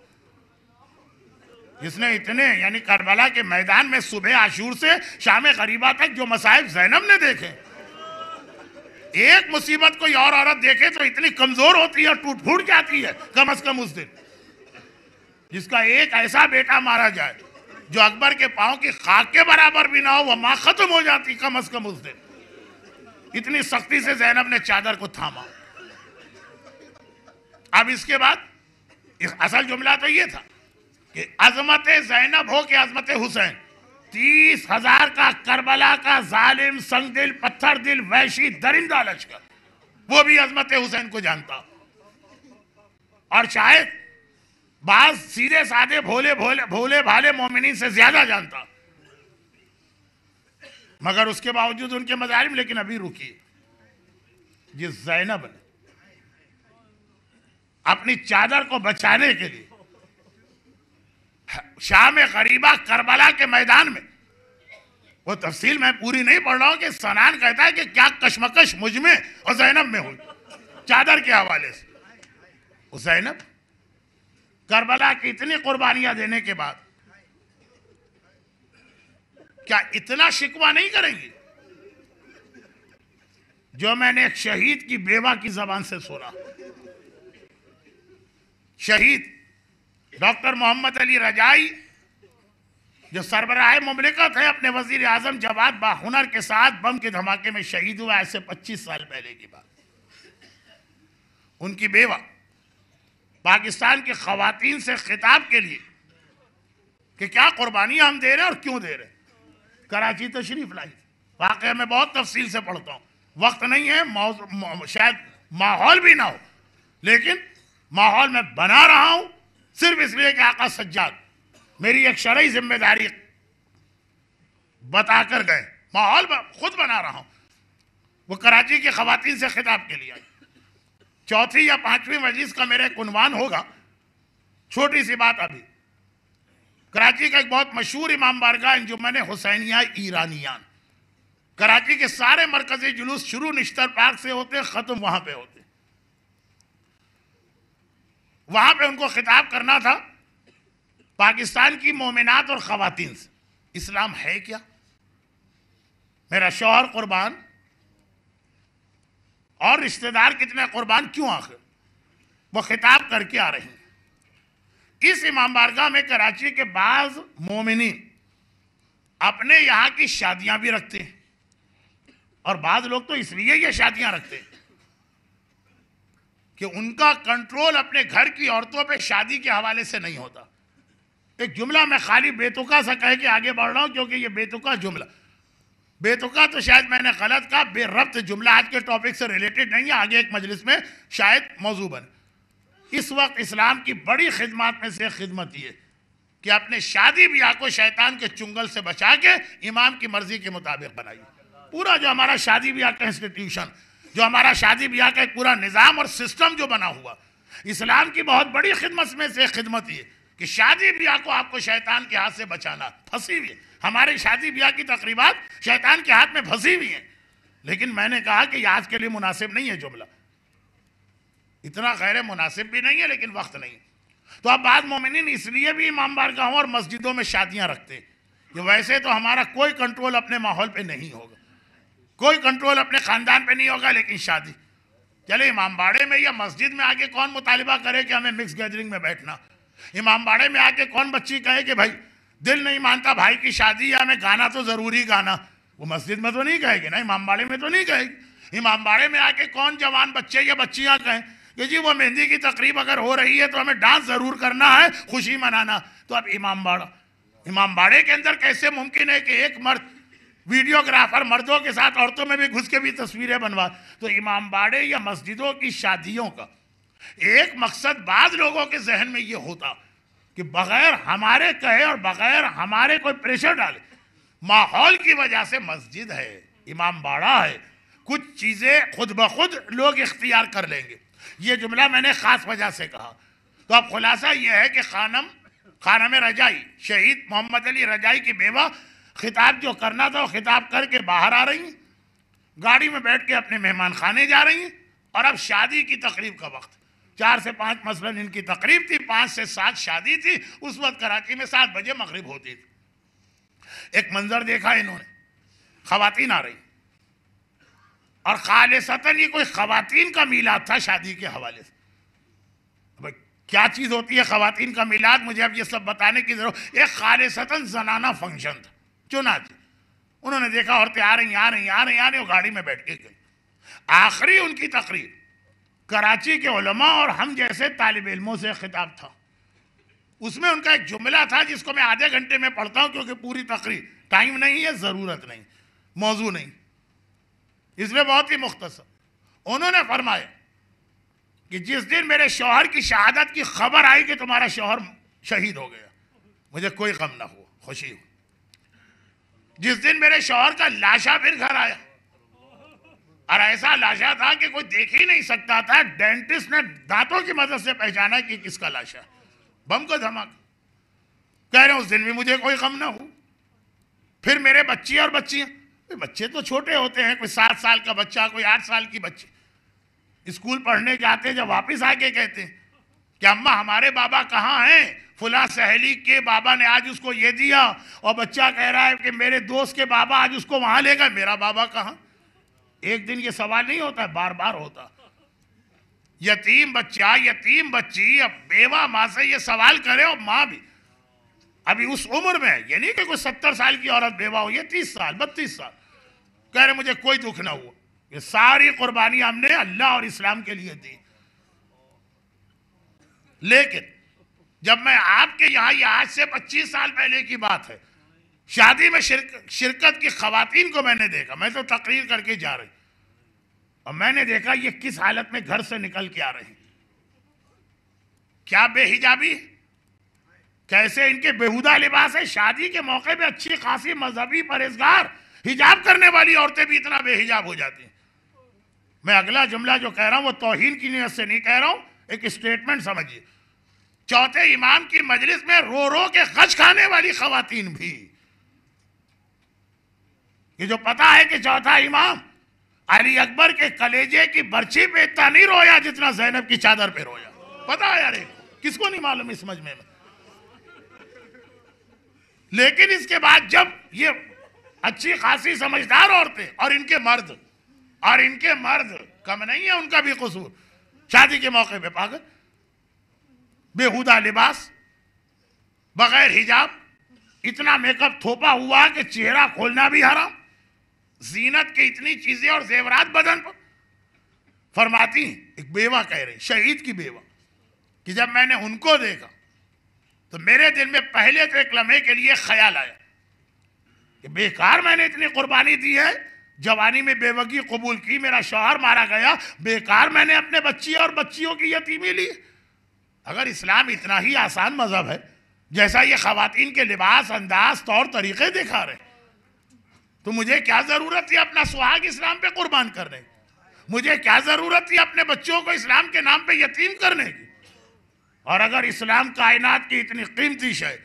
جس نے اتنے یعنی کربلا کے میدان میں صبح عاشور سے شام غریبہ تک جو مصائب زینب نے دیکھے، ایک مصیبت کوئی اور عورت دیکھے تو اتنی کمزور ہوتی ہے، ٹوٹ پھوٹ جاتی ہے کم از کم اس دن۔ جس کا ایک ایسا بیٹا مارا جائے جو اکبر کے پاؤں کی خاک کے برابر بھی نہ ہو، وہ ماں ختم ہو جاتی کم از کم اس دن۔ اتنی سختی سے زینب نے چادر کو تھاما۔ اب اس کے بعد اصل جملہ تو یہ تھا کہ عظمت زینب ہو کہ عظمت حسین، 30,000 کا کربلا کا ظالم، سنگ دل، پتھر دل، وحشی، درندہ لشکر، وہ بھی عظمت حسین کو جانتا، اور شاید بعض سیدھے سادے بھولے بھالے مومنین سے زیادہ جانتا، مگر اس کے باوجود ان کے مظالم۔ لیکن ابھی رکیے، جس زینب نے اپنی چادر کو بچانے کے لیے شام غریبہ کربلا کے میدان میں، وہ تفصیل میں پوری نہیں پڑھ رہا ہوں، کہ سنان کہتا ہے کہ کیا کشمکش مجھ میں اور زینب میں ہوئی چادر کے حوالے سے. زینب کربلا کی اتنی قربانیاں دینے کے بعد کیا اتنا شکوہ نہیں کریں گی جو میں نے ایک شہید کی بیوہ کی زبان سے سنا؟ شہید ڈاکٹر محمد علی رجائی جو سربراہ مملکت ہے، اپنے وزیر اعظم جواد باہنر کے ساتھ بم کے دھماکے میں شہید ہوا ایسے 25 سال پہلے کی بات. ان کی بیوہ پاکستان کی خواتین سے خطاب کے لیے کہ کیا قربانیاں ہم دے رہے ہیں اور کیوں دے رہے ہیں، کراچی تشریف لائی. واقعہ میں بہت تفصیل سے پڑھتا ہوں، وقت نہیں ہے، شاید ماحول بھی نہ ہو، لیکن ماحول میں بنا رہا ہوں صرف اس لیے کہ آقا سجاد میری ایک شرعی ذمہ داری بتا کر گئے. ماحول خود بنا رہا ہوں. وہ کراچی کی خواتین سے خطاب کے لیے آئی. چوتھی یا پانچویں مجلس کا میرا ایک عنوان ہوگا. چھوٹی سی بات ابھی. کراچی کا ایک بہت مشہور امام بارگاہ انجمن حسینیہ ایرانیان، کراچی کے سارے مرکزی جلوس شروع نشتر پارک سے ہوتے، ختم وہاں پہ ہوتے. وہاں پہ ان کو خطاب کرنا تھا پاکستان کی مومنات اور خواتین سے. اسلام ہے کیا؟ میرا شوہر قربان اور رشتہ دار کتنے قربان کیوں آخر؟ وہ خطاب کر کے آ رہی ہیں. اس امام بارگاہ میں کراچی کے بعض مومنین اپنے یہاں کی شادیاں بھی رکھتے ہیں، اور بعض لوگ تو اس لیے یہ شادیاں رکھتے ہیں کہ ان کا کنٹرول اپنے گھر کی عورتوں پہ شادی کے حوالے سے نہیں ہوتا. ایک جملہ میں خالی بیتکا سا کہہ کے آگے بڑھ رہا ہوں، کیونکہ یہ بیتکا جملہ، بیتکا تو شاید میں نے غلط کہا، بے ربط جملہ آج کے ٹاپک سے ریلیٹڈ نہیں ہے، آگے ایک مجلس میں شاید موضوع بنے. اس وقت اسلام کی بڑی خدمات میں سے خدمت یہ کہ اپنے شادی بیاہ کو شیطان کے چنگل سے بچا کے امام کی مرضی کے مطابق بنائیے. پورا جو ہمارا شادی بیاہ کا انسٹیٹیوشن، جو ہمارا شادی بیاہ کا ایک پورا نظام اور سسٹم جو بنا ہوا، اسلام کی بہت بڑی خدمت میں سے خدمت یہ کہ شادی بیاہ کو آپ کو شیطان کے ہاتھ سے بچانا. پھنسی ہوئی ہے ہماری شادی بیاہ کی تقریبات شیطان کے ہاتھ میں پھنسی ہوئی ہیں. لیکن میں نے کہا کہ یہ آج کے لیے مناسب نہیں ہے جملہ، اتنا غیر مناسب بھی نہیں ہے، لیکن وقت نہیں. تو اب بعض مومنین اس لیے بھی امام بارگاہوں اور مسجدوں میں شادیاں رکھتے ہیں کہ ویسے تو ہمارا کوئی کنٹرول اپنے ماحول پہ نہیں ہوگا، کوئی کنٹرول اپنے خاندان پہ نہیں ہوگا، لیکن شادی چلے امام باڑے میں یا مسجد میں آگے کون مطالبہ کرے کہ ہمیں مکس گیدرنگ میں بیٹھنا؟ امام باڑے میں آگے کون بچی کہے کہ بھائی دل نہیں مانتا بھائی کی شادی یا ہمیں گانا تو ضروری گانا؟ وہ مسجد میں تو نہیں کہے گی نا، امام باڑے میں تو نہیں کہے گی. امام باڑے میں آ کے کون جوان بچے یا بچیاں کہیں کہ جی وہ مہندی کی تقریب اگر ہو رہی ہے تو ہمیں ڈانس ضرور کرنا ہے، خوشی منانا؟ تو اب امام باڑے کے اندر کیسے ممکن ہے کہ ایک مرد ویڈیوگرافر مردوں کے ساتھ عورتوں میں بھی گھس کے بھی تصویریں بنوا؟ تو امام باڑے یا مسجدوں کی شادیوں کا ایک مقصد بعض لوگوں کے ذہن میں یہ ہوتا کہ بغیر ہمارے کہے اور بغیر ہمارے کوئی پریشر ڈالے، ماحول کی وجہ سے مسجد ہے، امام باڑہ ہے، کچھ چیزیں خود بخود لوگ اختیار کر لیں گے. یہ جملہ میں نے خاص وجہ سے کہا. تو اب خلاصہ یہ ہے کہ خانم رجائی، شہید محمد علی رجائی کی بیوہ، خطاب جو کرنا تھا وہ خطاب کر کے باہر آ رہی ہیں، گاڑی میں بیٹھ کے اپنے مہمان خانے جا رہی ہیں. اور اب شادی کی تقریب کا وقت، 4 سے 5 مثلاً ان کی تقریب تھی، 5 سے 7 شادی تھی. اس وقت کراچی میں 7 بجے مغرب ہوتی تھی. ایک منظر دیکھا انہوں نے، خواتین آ رہی اور خالصتاً یہ کوئی خواتین کا میلاد تھا شادی کے حوالے سے. کیا چیز ہوتی ہے خواتین کا میلاد؟ مجھے اب یہ سب بتانے کی ضرورت. ایک خالصتاً زنانہ فنکشن تھا. چنانچہ انہوں نے دیکھا عورتیں آ رہی وہ گاڑی میں بیٹھ کے گئی. آخری ان کی تقریر کراچی کے علماء اور ہم جیسے طالب علموں سے خطاب تھا. اس میں ان کا ایک جملہ تھا جس کو میں آدھے گھنٹے میں پڑھتا ہوں کیونکہ پوری تقریر ٹائم نہیں ہے، ضرورت نہیں، موضوع نہیں، اس میں بہت ہی مختصر. انہوں نے فرمایا کہ جس دن میرے شوہر کی شہادت کی خبر آئی کہ تمہارا شوہر شہید ہو گیا، مجھے کوئی غم نہ ہو، خوشی ہو. جس دن میرے شوہر کا لاشا پھر گھر آیا، اور ایسا لاشا تھا کہ کوئی دیکھ ہی نہیں سکتا تھا، ڈینٹسٹ نے دانتوں کی مدد سے پہچانا کہ کس کا لاشا ہے. بم کو دھماکہ. کہہ رہے ہیں اس دن بھی مجھے کوئی غم نہ ہو. پھر میرے بچے اور بچیاں، بچے تو چھوٹے ہوتے ہیں، کوئی 7 سال کا بچہ، کوئی 8 سال کی بچی، اسکول پڑھنے جاتے ہیں، جب واپس آ کے کہتے ہیں کہ اماں ہمارے بابا کہاں ہیں، فلاں سہیلی کے بابا نے آج اس کو یہ دیا، اور بچہ کہہ رہا ہے کہ میرے دوست کے بابا آج اس کو وہاں لے گئے، میرا بابا کہاں. ایک دن یہ سوال نہیں ہوتا، بار بار ہوتا. یتیم بچہ، یتیم بچی اب بیوہ ماں سے یہ سوال کرے، اور ماں بھی ابھی اس عمر میں، یہ نہیں کہ کوئی 70 سال کی عورت بیوہ ہو، یہ 30 سال 32 سال کہہ رہے مجھے کوئی دکھ نہ ہوا. یہ ساری قربانی ہم نے اللہ اور اسلام کے لیے دی. لیکن جب میں آپ کے یہاں، یہ آج سے 25 سال پہلے کی بات ہے، شادی میں شرکت کی خواتین کو میں نے دیکھا، میں تو تقریر کر کے جا رہی، اور میں نے دیکھا یہ کس حالت میں گھر سے نکل کے آ رہی. کیا بے حجابی، کیسے ان کے بیہودہ لباس ہے. شادی کے موقع پہ اچھی خاصی مذہبی پرہیزگار حجاب کرنے والی عورتیں بھی اتنا بے حجاب ہو جاتی ہیں. میں اگلا جملہ جو کہہ رہا ہوں وہ توہین کی نیت سے نہیں کہہ رہا ہوں، ایک اسٹیٹمنٹ سمجھیے. چوتھے امام کی مجلس میں رو رو کے غش کھانے والی خواتین بھی. یہ جو پتا ہے کہ چوتھا امام علی اکبر کے کلیجے کی برچی پہ اتنا نہیں رویا جتنا زینب کی چادر پہ رویا. پتا ہے یار، کس کو نہیں معلوم اس مجمع میں. لیکن اس کے بعد جب یہ اچھی خاصی سمجھدار عورتیں اور ان کے مرد کم نہیں ہے ان کا بھی قصور، شادی کے موقع پہ پاگل، بیہودہ لباس، بغیر حجاب، اتنا میک اپ تھوپا ہوا کہ چہرہ کھولنا بھی حرام، زینت کی اتنی چیزیں اور زیورات بدن پر. فرماتی ہیں، ایک بیوہ کہہ رہی، شہید کی بیوہ، کہ جب میں نے ان کو دیکھا تو میرے دل میں پہلے تو ایک لمحے کے لیے خیال آیا کہ بیکار میں نے اتنی قربانی دی ہے، جوانی میں بیوگی قبول کی، میرا شوہر مارا گیا، بیکار میں نے اپنے بچی اور بچیوں کی یتیمی لی. اگر اسلام اتنا ہی آسان مذہب ہے جیسا یہ خواتین کے لباس، انداز، طور طریقے دکھا رہے، تو مجھے کیا ضرورت تھی اپنا سہاگ اسلام پہ قربان کرنے کی؟ مجھے کیا ضرورت تھی اپنے بچوں کو اسلام کے نام پہ یتیم کرنے کی؟ اور اگر اسلام کائنات کی اتنی قیمتی شے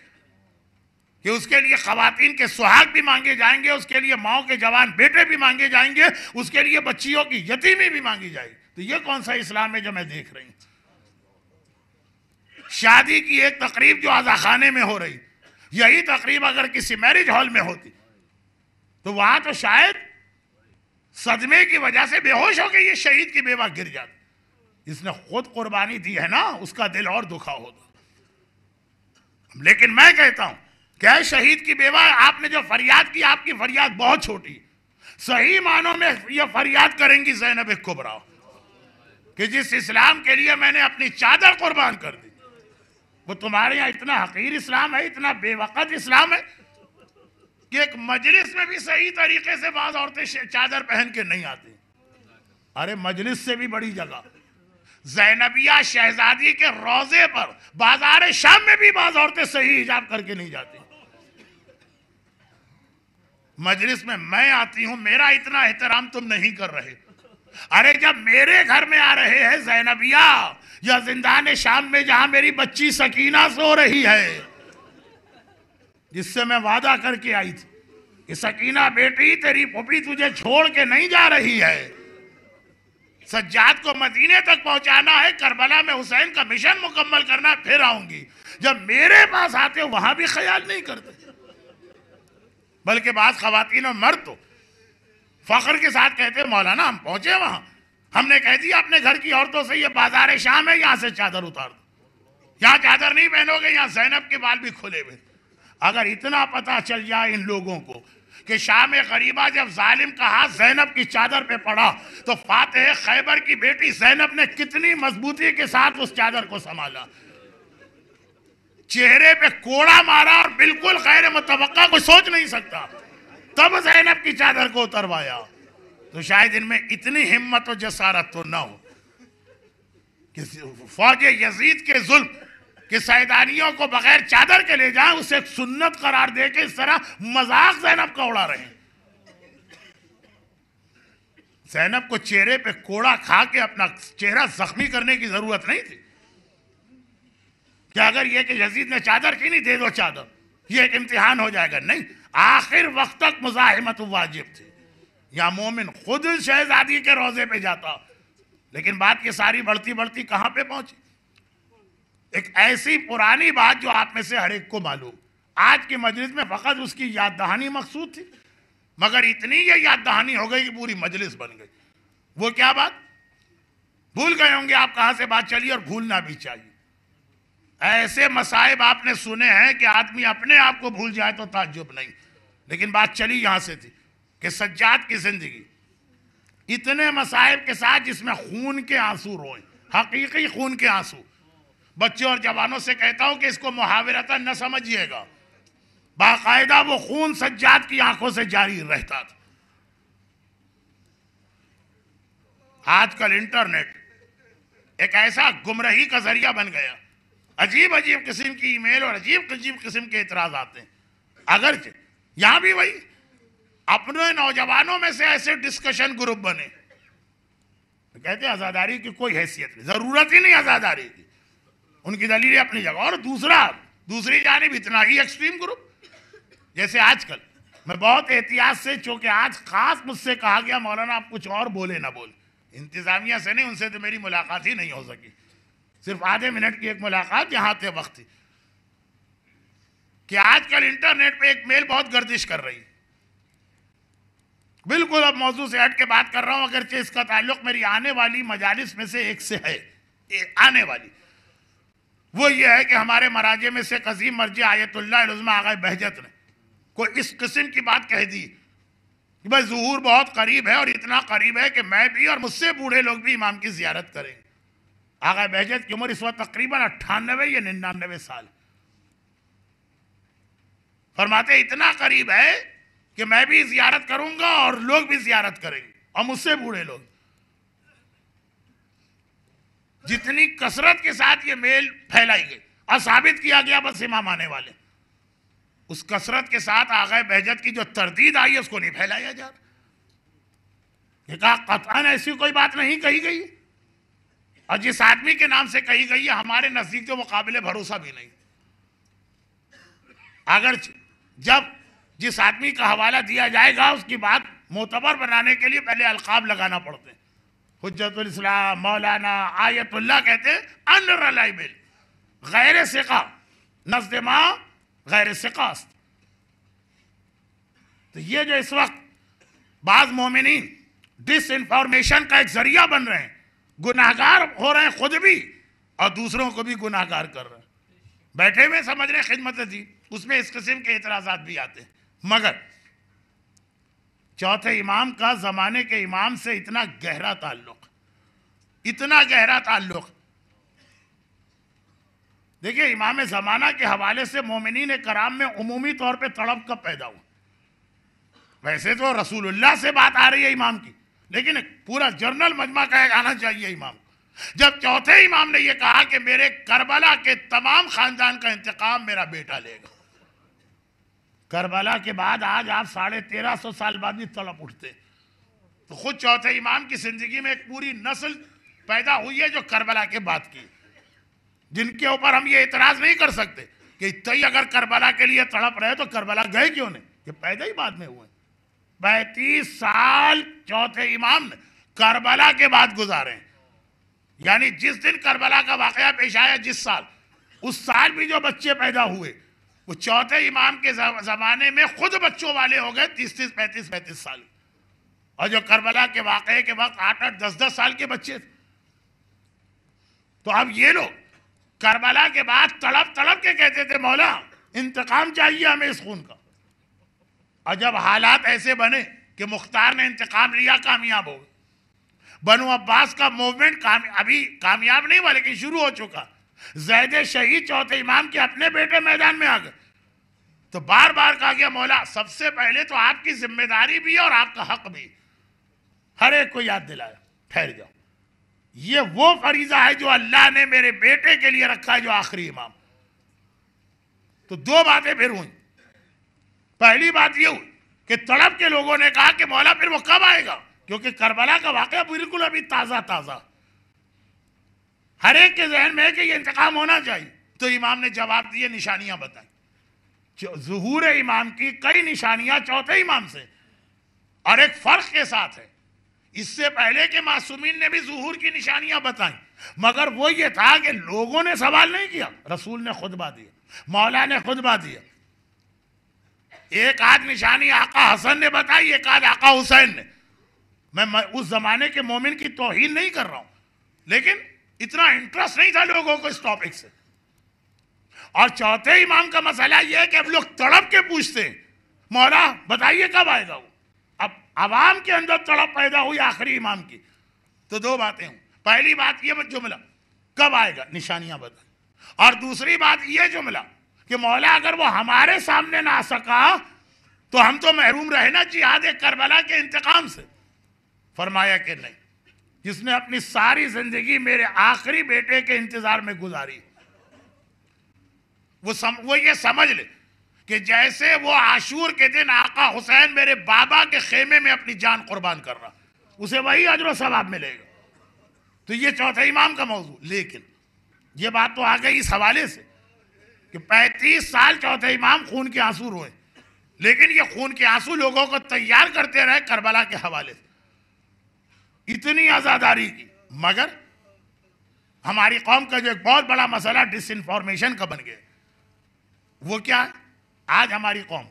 کہ اس کے لیے خواتین کے سہاگ بھی مانگے جائیں گے، اس کے لیے ماؤں کے جوان بیٹے بھی مانگے جائیں گے، اس کے لیے بچیوں کی یتیمی بھی مانگی جائے گی، تو یہ کون سا اسلام ہے جو میں دیکھ رہی ہوں؟ شادی کی ایک تقریب جو عزاخانے میں ہو رہی، یہی تقریب اگر کسی میرج ہال میں ہوتی تو وہاں تو شاید صدمے کی وجہ سے بے ہوش ہو کے یہ شہید کی بیوہ گر جاتی. اس نے خود قربانی دی ہے نا، اس کا دل اور دکھا ہوگا. لیکن میں کہتا ہوں کہ اے شہید کی بیوہ، آپ نے جو فریاد کی، آپ کی فریاد بہت چھوٹی. صحیح معنوں میں یہ فریاد کریں گی زینب کبریٰ کہ جس اسلام کے لیے میں نے اپنی چادر قربان کر دی، وہ تمہارے یہاں اتنا حقیر اسلام ہے، اتنا بے وقت اسلام ہے کہ ایک مجلس میں بھی صحیح طریقے سے بعض عورتیں چادر پہن کے نہیں آتی. ارے مجلس سے بھی بڑی جگہ، زینبیہ شہزادی کے روضے پر بازار شام میں بھی بعض عورتیں صحیح حجاب کر کے نہیں جاتی. مجلس میں میں آتی ہوں، میرا اتنا احترام تم نہیں کر رہے. ارے جب میرے گھر میں آ رہے ہیں زینبیہ، یا زندان شام میں جہاں میری بچی سکینہ سو رہی ہے، جس سے میں وعدہ کر کے آئی تھی کہ سکینہ بیٹی تیری پھوپھی تجھے چھوڑ کے نہیں جا رہی ہے، سجاد کو مدینے تک پہنچانا ہے، کربلا میں حسین کا مشن مکمل کرنا، پھر آؤں گی. جب میرے پاس آتے ہو وہاں بھی خیال نہیں کرتے. بلکہ بعض خواتین اور مرد تو فخر کے ساتھ کہتے ہیں مولانا ہم پہنچے وہاں، ہم نے کہہ دیا اپنے گھر کی عورتوں سے یہ بازار شام ہے، یہاں سے چادر اتار دو، یہاں چادر نہیں پہنو گے، یہاں زینب کے بال بھی کھلے ہوئے. اگر اتنا پتا چل جائے ان لوگوں کو کہ شام غریبہ جب ظالم کا ہاتھ زینب کی چادر پہ پڑا تو فاتح خیبر کی بیٹی زینب نے کتنی مضبوطی کے ساتھ اس چادر کو سنبھالا، چہرے پہ کوڑا مارا اور بالکل غیر متوقع، کوئی سوچ نہیں سکتا، تب زینب کی چادر کو اتروایا. تو شاید ان میں اتنی ہمت و جسارت تو نہ ہو کہ فوج یزید کے ظلم کہ سیدانیوں کو بغیر چادر کے لے جائیں، اسے ایک سنت قرار دے کے اس طرح مذاق زینب کا اڑا رہے ہیں. زینب کو چہرے پہ کوڑا کھا کے اپنا چہرہ زخمی کرنے کی ضرورت نہیں تھی کہ اگر یہ کہ یزید نے چادر کی نہیں، دے دو چادر. یہ ایک امتحان ہو جائے گا. نہیں، آخر وقت تک مزاحمت واجب تھی. یا مومن خود شہزادی کے روضے پہ جاتا، لیکن بات یہ ساری بڑھتی بڑھتی کہاں پہ پہنچی؟ ایک ایسی پرانی بات جو آپ میں سے ہر ایک کو معلوم. آج کی مجلس میں فقط اس کی یاد دہانی مقصود تھی، مگر اتنی یہ یاد دہانی ہو گئی کہ پوری مجلس بن گئی. وہ کیا بات؟ بھول گئے ہوں گے آپ کہاں سے بات چلی، اور بھولنا بھی چاہیے. ایسے مصائب آپ نے سنے ہیں کہ آدمی اپنے آپ کو بھول جائے تو تعجب نہیں. لیکن بات چلی یہاں سے تھی کہ سجاد کی زندگی اتنے مصائب کے ساتھ جس میں خون کے آنسو روئیں، حقیقی خون کے آنسو. بچوں اور جوانوں سے کہتا ہوں کہ اس کو محاورتاً نہ سمجھیے گا، باقاعدہ وہ خون سجاد کی آنکھوں سے جاری رہتا تھا. آج کل انٹرنیٹ ایک ایسا گمراہی کا ذریعہ بن گیا. عجیب عجیب قسم کی ای میل اور عجیب عجیب قسم کے اعتراض آتے ہیں. اگرچہ یہاں بھی وہی اپنے نوجوانوں میں سے ایسے ڈسکشن گروپ بنے، کہتے ہیں عزاداری کی کوئی حیثیت نہیں، ضرورت ہی نہیں عزاداری کی. ان کی دلیلیں اپنی جگہ. اور دوسری جانب اتنا ہی ایکسٹریم گروپ، جیسے آج کل میں بہت احتیاط سے، چونکہ آج خاص مجھ سے کہا گیا مولانا آپ کچھ اور بولے نہ بولے. انتظامیہ سے نہیں، ان سے تو میری ملاقات ہی نہیں ہو سکی، صرف آدھے منٹ کی ایک ملاقات یہاں تے وقت تھی. کہ آج کل انٹرنیٹ پہ ایک میل بہت گردش کر رہی. بالکل اب موضوع سے ہٹ کے بات کر رہا ہوں، اگرچہ اس کا تعلق میری آنے والی مجالس میں سے ایک سے ہے. آنے والی وہ یہ ہے کہ ہمارے مراجع میں سے قدیم مرجع آیت اللہ العظمی آغا بہجت نے کوئی اس قسم کی بات کہہ دی کہ بھائی ظہور بہت قریب ہے، اور اتنا قریب ہے کہ میں بھی اور مجھ سے بوڑھے لوگ بھی امام کی زیارت کریں گے. آغا بہجت کی عمر اس وقت تقریباً 98 یا 99 سال. فرماتے اتنا قریب ہے کہ میں بھی زیارت کروں گا اور لوگ بھی زیارت کریں گے، اور مجھ سے بوڑھے لوگ. جتنی کثرت کے ساتھ یہ میل پھیلائی گئی اور ثابت کیا گیا بس امام آنے والے، اس کثرت کے ساتھ آغا بہجت کی جو تردید آئی ہے اس کو نہیں پھیلایا جا رہا. یہ کہا قطعاً ایسی کوئی بات نہیں کہی گئی، اور جس آدمی کے نام سے کہی گئی ہے ہمارے نزدیک تو وہ قابل بھروسہ بھی نہیں. اگرچہ جب جس آدمی کا حوالہ دیا جائے گا اس کی بات معتبر بنانے کے لیے پہلے القاب لگانا پڑتے ہیں. حجت الاسلام، مولانا، آیت اللہ کہتے ہیں unreliable، غیر ثقہ، نزد ما غیر ثقہ است. تو یہ جو اس وقت بعض مومنین ڈس انفارمیشن کا ایک ذریعہ بن رہے ہیں، گناہگار ہو رہے ہیں خود بھی اور دوسروں کو بھی گناہگار کر رہے ہیں. بیٹھے ہوئے سمجھ رہے ہیں خدمت دی، اس میں اس قسم کے اعتراضات بھی آتے ہیں. مگر چوتھے امام کا زمانے کے امام سے اتنا گہرا تعلق. دیکھیے امام زمانہ کے حوالے سے مومنین کرام میں عمومی طور پہ تڑپ کب پیدا ہوا. ویسے تو رسول اللہ سے بات آ رہی ہے امام کی، لیکن پورا جرنل مجمع کہا آنا چاہیے امام. جب چوتھے امام نے یہ کہا کہ میرے کربلا کے تمام خاندان کا انتقام میرا بیٹا لے گا. کربلا کے بعد آج آپ 1350 سال بعد بھی تڑپ اٹھتے. تو خود چوتھے امام کی زندگی میں ایک پوری نسل پیدا ہوئی ہے جو کربلا کے بعد کی، جن کے اوپر ہم یہ اعتراض نہیں کر سکتے کہ تئی اگر کربلا کے لیے تڑپ رہے تو کربلا گئے کیوں نہیں، یہ پیدا ہی بعد میں ہوئے. 35 سال چوتھے امام نے کربلا کے بعد گزارے ہیں. یعنی جس دن کربلا کا واقعہ پیش آیا جس سال، اس سال بھی جو بچے پیدا ہوئے وہ چوتھے امام کے زمانے میں خود بچوں والے ہو گئے 30 35 سال. اور جو کربلا کے واقعے کے وقت 8 10 سال کے بچے تھے. تو اب یہ لوگ کربلا کے بعد تڑپ کے کہتے تھے مولا انتقام چاہیے ہمیں اس خون کا. اور جب حالات ایسے بنے کہ مختار نے انتقام لیا، کامیاب ہو گئے. بنو عباس کا موومنٹ ابھی کامیاب نہیں ہوا لیکن شروع ہو چکا. زید شہید چوتھے امام کے اپنے بیٹے میدان میں آ گئے. تو بار بار کہا گیا مولا سب سے پہلے تو آپ کی ذمہ داری بھی ہے اور آپ کا حق بھی. ہر ایک کو یاد دلایا ٹھہر جاؤ، یہ وہ فریضہ ہے جو اللہ نے میرے بیٹے کے لیے رکھا ہے جو آخری امام. تو دو باتیں پھر ہوئیں. پہلی بات یہ ہوئی کہ تڑپ کے لوگوں نے کہا کہ مولا پھر وہ کب آئے گا، کیونکہ کربلا کا واقعہ بالکل ابھی تازہ. ہر ایک کے ذہن میں ہے کہ یہ انتقام ہونا چاہیے. تو امام نے جواب دیے، نشانیاں بتائیں. ظہور امام کی کئی نشانیاں چوتھے امام سے، اور ایک فرق کے ساتھ ہے، اس سے پہلے کے معصومین نے بھی ظہور کی نشانیاں بتائیں، مگر وہ یہ تھا کہ لوگوں نے سوال نہیں کیا، رسول نے خطبہ دیا، مولا نے خطبہ دیا۔ ایک آدھ نشانی آقا حسن نے بتائی، ایک آدھ آقا حسین نے۔ میں اس زمانے کے مومن کی توہین نہیں کر رہا ہوں، لیکن اتنا انٹرسٹ نہیں تھا لوگوں کو اس ٹاپک سے۔ اور چوتھے امام کا مسئلہ یہ ہے کہ اب لوگ تڑپ کے پوچھتے ہیں مولا بتائیے کب آئے گا وہ۔ اب عوام کے اندر تڑپ پیدا ہوئی آخری امام کی، تو دو باتیں ہوں، پہلی بات یہ جملہ کب آئے گا، نشانیاں بتائیں، اور دوسری بات یہ جملہ کہ مولا اگر وہ ہمارے سامنے نہ آ سکا تو ہم تو محروم رہے نا جہاد کربلا کے انتقام سے۔ فرمایا کہ نہیں، جس نے اپنی ساری زندگی میرے آخری بیٹے کے انتظار میں گزاری، وہ یہ سمجھ لے کہ جیسے وہ عاشور کے دن آقا حسین میرے بابا کے خیمے میں اپنی جان قربان کر رہا، اسے وہی اجر و ثواب ملے گا۔ تو یہ چوتھے امام کا موضوع۔ لیکن یہ بات تو آ گئی اس حوالے سے کہ 35 سال چوتھے امام خون کے آنسو روئے، لیکن یہ خون کے آنسو لوگوں کو تیار کرتے رہے کربلا کے حوالے سے، اتنی عزاداری کی۔ مگر ہماری قوم کا جو ایک بہت بڑا مسئلہ ڈس انفارمیشن کا بن گیا، وہ کیا ہے؟ آج ہماری قوم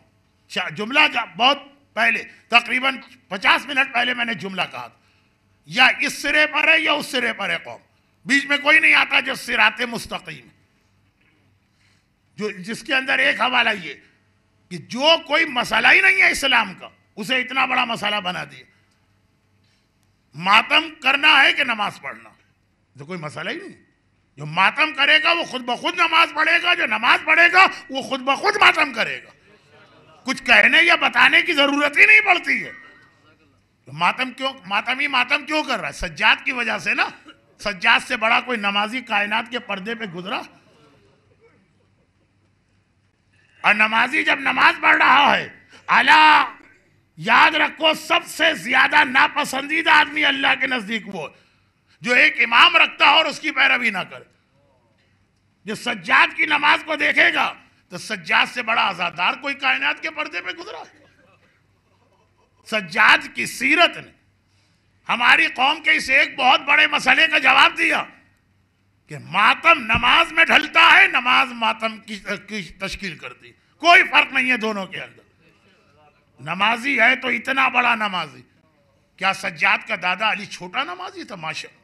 جملہ بہت پہلے تقریباً 50 منٹ پہلے میں نے جملہ کہا تھا، یا اس سرے پر ہے یا اس سرے پر ہے قوم، بیچ میں کوئی نہیں آتا جو صراط مستقیم، جس کے اندر ایک حوالہ یہ کہ جو کوئی مسئلہ ہی نہیں ہے اسلام کا اسے اتنا بڑا مسئلہ بنا دیا۔ ماتم کرنا ہے کہ نماز پڑھنا، جو کوئی مسئلہ ہی نہیں، جو ماتم کرے گا وہ خود بخود نماز پڑھے گا، جو نماز پڑھے گا وہ خود بخود ماتم کرے گا، کچھ کہنے یا بتانے کی ضرورت ہی نہیں پڑتی ہے۔ ماتم کیوں کر رہا ہے؟ سجاد کی وجہ سے نا، سجاد سے بڑا کوئی نمازی کائنات کے پردے پہ گزرا؟ اور نمازی جب نماز پڑھ رہا ہے، اعلیٰ یاد رکھو سب سے زیادہ ناپسندیدہ آدمی اللہ کے نزدیک وہ جو ایک امام رکھتا ہے اور اس کی پیروی نہ کرے۔ جو سجاد کی نماز کو دیکھے گا تو سجاد سے بڑا عزادار کوئی کائنات کے پردے پہ گزرا ہے؟ سجاد کی سیرت نے ہماری قوم کے اس ایک بہت بڑے مسئلے کا جواب دیا کہ ماتم نماز میں ڈھلتا ہے، نماز ماتم کی تشکیل کرتی، کوئی فرق نہیں ہے دونوں کے اندر۔ نمازی ہے تو اتنا بڑا نمازی، کیا سجاد کا دادا علی چھوٹا نمازی تھا؟ ماشاء،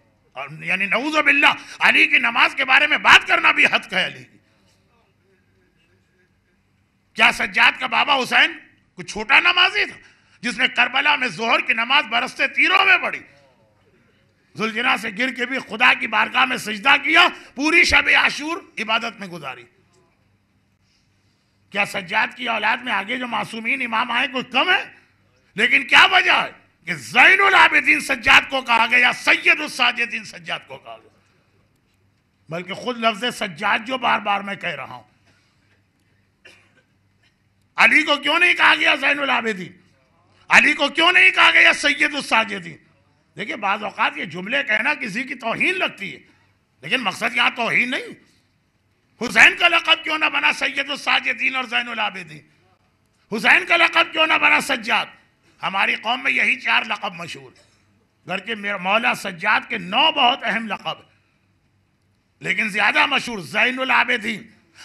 یعنی نعوذ باللہ علی کی نماز کے بارے میں بات کرنا بھی حد ہے علی کی۔ کیا سجاد کا بابا حسین کوئی چھوٹا نمازی تھا جس نے کربلا میں ظہر کی نماز برستے تیروں میں پڑھی، زلجنا سے گر کے بھی خدا کی بارگاہ میں سجدہ کیا، پوری شب عاشور عبادت میں گزاری؟ کیا سجاد کی اولاد میں آگے جو معصومین امام آئے کوئی کم ہے؟ لیکن کیا وجہ ہے کہ زین العابدین سجاد کو کہا گیا، سید الساجدین سجاد کو کہا گیا، بلکہ خود لفظ سجاد جو بار بار میں کہہ رہا ہوں، علی کو کیوں نہیں کہا گیا زین العابدین؟ علی کو کیوں نہیں کہا گیا سید الساجدین؟ دیکھیں بعض اوقات یہ جملے کہنا کسی کی توہین لگتی ہے، لیکن مقصد یہاں توہین نہیں۔ حسین کا لقب کیوں نہ بنا سید الساجدین اور زین العابدین؟ حسین کا لقب کیوں نہ بنا سجاد؟ ہماری قوم میں یہی 4 لقب مشہور ہیں، گھر کے مولا سجاد کے 9 بہت اہم لقب ہیں، لیکن زیادہ مشہور زین العابدین،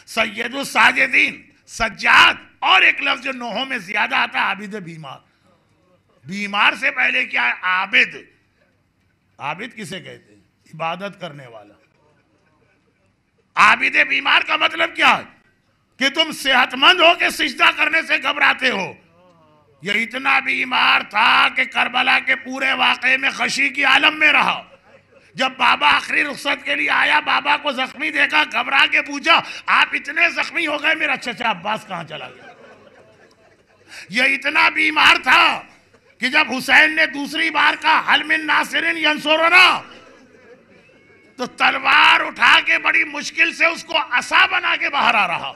سید الساجدین، سجاد، اور ایک لفظ جو 9 میں زیادہ آتا ہے عابد بیمار۔ بیمار سے پہلے کیا ہے؟ عابد۔ عابد کسے کہتے ہیں؟ عبادت کرنے والا۔ عابد بیمار کا مطلب کیا ہے؟ کہ تم صحت مند ہو کہ سجدہ کرنے سے گھبراتے ہو۔ یہ اتنا بیمار تھا کہ کربلا کے پورے واقعے میں خشی کی عالم میں رہا۔ جب بابا آخری رخصت کے لیے آیا، بابا کو زخمی دیکھا، گھبرا کے پوچھا آپ اتنے زخمی ہو گئے، میرا چچا عباس کہاں چلا گیا؟ یہ اتنا بیمار تھا کہ جب حسین نے دوسری بار کہا حل من ناصر ینصرنا، تو تلوار اٹھا کے بڑی مشکل سے اس کو عصا بنا کے باہر آ رہا،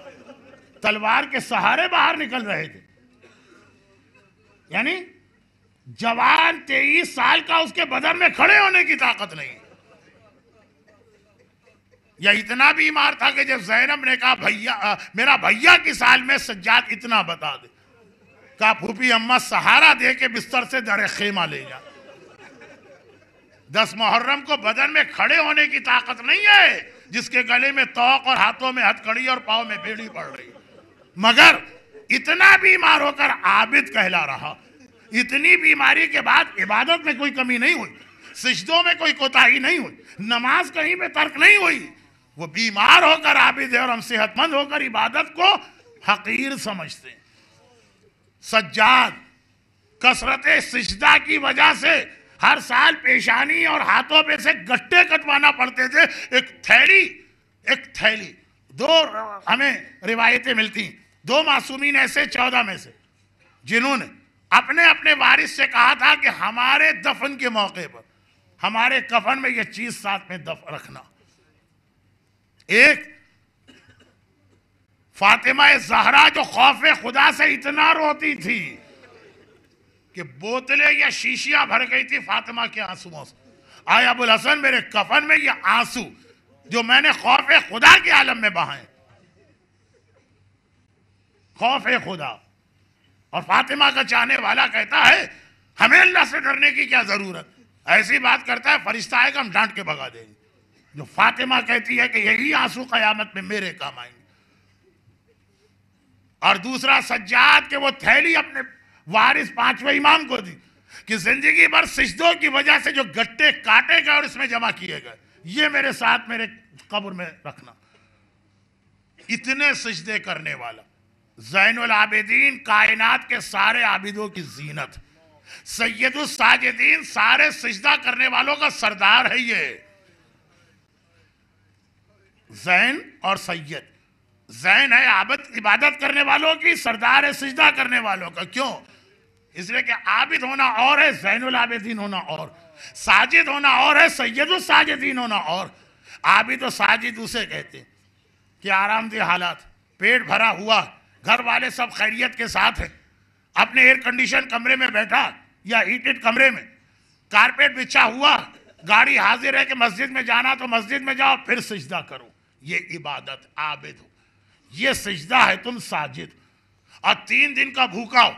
تلوار کے سہارے باہر نکل رہے تھے۔ یعنی جوان 23 سال کا اس کے بدن میں کھڑے ہونے کی طاقت نہیں۔ یا اتنا بیمار تھا کہ جب زینب نے کہا میرا بھیا کی سال میں سجاد اتنا بتا دے، کہا پھوپھی اماں سہارا دے کے بستر سے در خیمہ لے جا، 10 محرم کو بدن میں کھڑے ہونے کی طاقت نہیں ہے جس کے گلے میں توق اور ہاتھوں میں ہتھکڑی اور پاؤں میں بیڑی پڑ رہی، مگر اتنا بیمار ہو کر عابد کہلا رہا۔ اتنی بیماری کے بعد عبادت میں کوئی کمی نہیں ہوئی، سجدوں میں کوئی کوتاہی نہیں ہوئی، نماز کہیں پہ ترک نہیں ہوئی۔ وہ بیمار ہو کر عابد ہے اور ہم صحت مند ہو کر عبادت کو حقیر سمجھتے ہیں۔ سجاد کثرت سجدہ کی وجہ سے ہر سال پیشانی اور ہاتھوں پہ سے گٹے کٹوانا پڑتے تھے، ایک تھیلی۔ 2 ہمیں روایتیں ملتی ہیں، 2 معصومین ایسے 14 میں سے جنہوں نے اپنے اپنے وارث سے کہا تھا کہ ہمارے دفن کے موقع پر ہمارے کفن میں یہ چیز ساتھ میں رکھنا۔ ایک فاطمہ زہرا جو خوف خدا سے اتنا روتی تھی کہ بوتلیں یا شیشیاں بھر گئی تھی فاطمہ کے آنسوؤں سے، آیا ابو الحسن میرے کفن میں یہ آنسو جو میں نے خوف خدا کے عالم میں بہائے، خوف خدا۔ اور فاطمہ کا چاہنے والا کہتا ہے ہمیں اللہ سے ڈرنے کی کیا ضرورت، ایسی بات کرتا ہے فرشتہ آئے گا ہم ڈانٹ کے بھگا دیں گے۔ جو فاطمہ کہتی ہے کہ یہی آنسو قیامت میں میرے کام آئیں گے۔ اور دوسرا سجاد کہ وہ تھیلی اپنے وارث 5ویں امام کو دی کہ زندگی بھر سجدوں کی وجہ سے جو گٹے کاٹے گئے اور اس میں جمع کیے گئے یہ میرے ساتھ میرے قبر میں رکھنا۔ اتنے سجدے کرنے والا زین العابدین، کائنات کے سارے عابدوں کی زینت، سید الساجدین، سارے سجدہ کرنے والوں کا سردار ہے یہ زین اور سید۔ زین ہے عبادت کرنے والوں کی، سردار ہے سجدہ کرنے والوں کا۔ کیوں؟ اس لیے کہ عابد ہونا اور ہے، زین العابدین ہونا اور، ساجد ہونا اور ہے، سید الساجدین ہونا اور۔ عابد و ساجد اسے کہتے ہیں کہ آرام دہ حالات، پیٹ بھرا ہوا، گھر والے سب خیریت کے ساتھ ہیں، اپنے ایئر کنڈیشن کمرے میں بیٹھا یا ہیٹڈ کمرے میں، کارپیٹ بچھا ہوا، گاڑی حاضر ہے کہ مسجد میں جانا تو مسجد میں جاؤ پھر سجدہ کرو، یہ عبادت عابد ہو۔ یہ سجدہ ہے تم ساجد۔ اور 3 دن کا بھوکا ہو،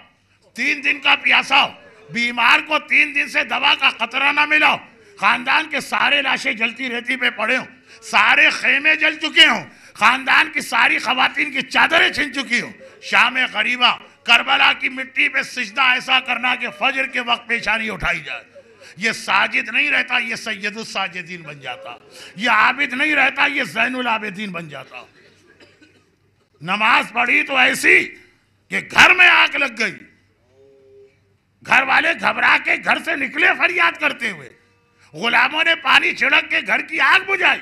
3 دن کا پیاسا ہو، بیمار کو 3 دن سے دوا کا قطرہ نہ ملا ہو، خاندان کے سارے لاشیں جلتی رہتی پہ پڑے ہوں، سارے خیمے جل چکے ہوں، خاندان کی ساری خواتین کی چادریں چھن چکی ہوں، شام غریبہ کربلا کی مٹی پہ سجدہ ایسا کرنا کہ فجر کے وقت پیشانی اٹھائی جائے، یہ ساجد نہیں رہتا، یہ سید الساجدین بن جاتا، یہ عابد نہیں رہتا، یہ زین العابدین بن جاتا۔ نماز پڑھی تو ایسی کہ گھر میں آگ لگ گئی، گھر والے گھبرا کے گھر سے نکلے فریاد کرتے ہوئے، غلاموں نے پانی چھڑک کے گھر کی آگ بجھائی،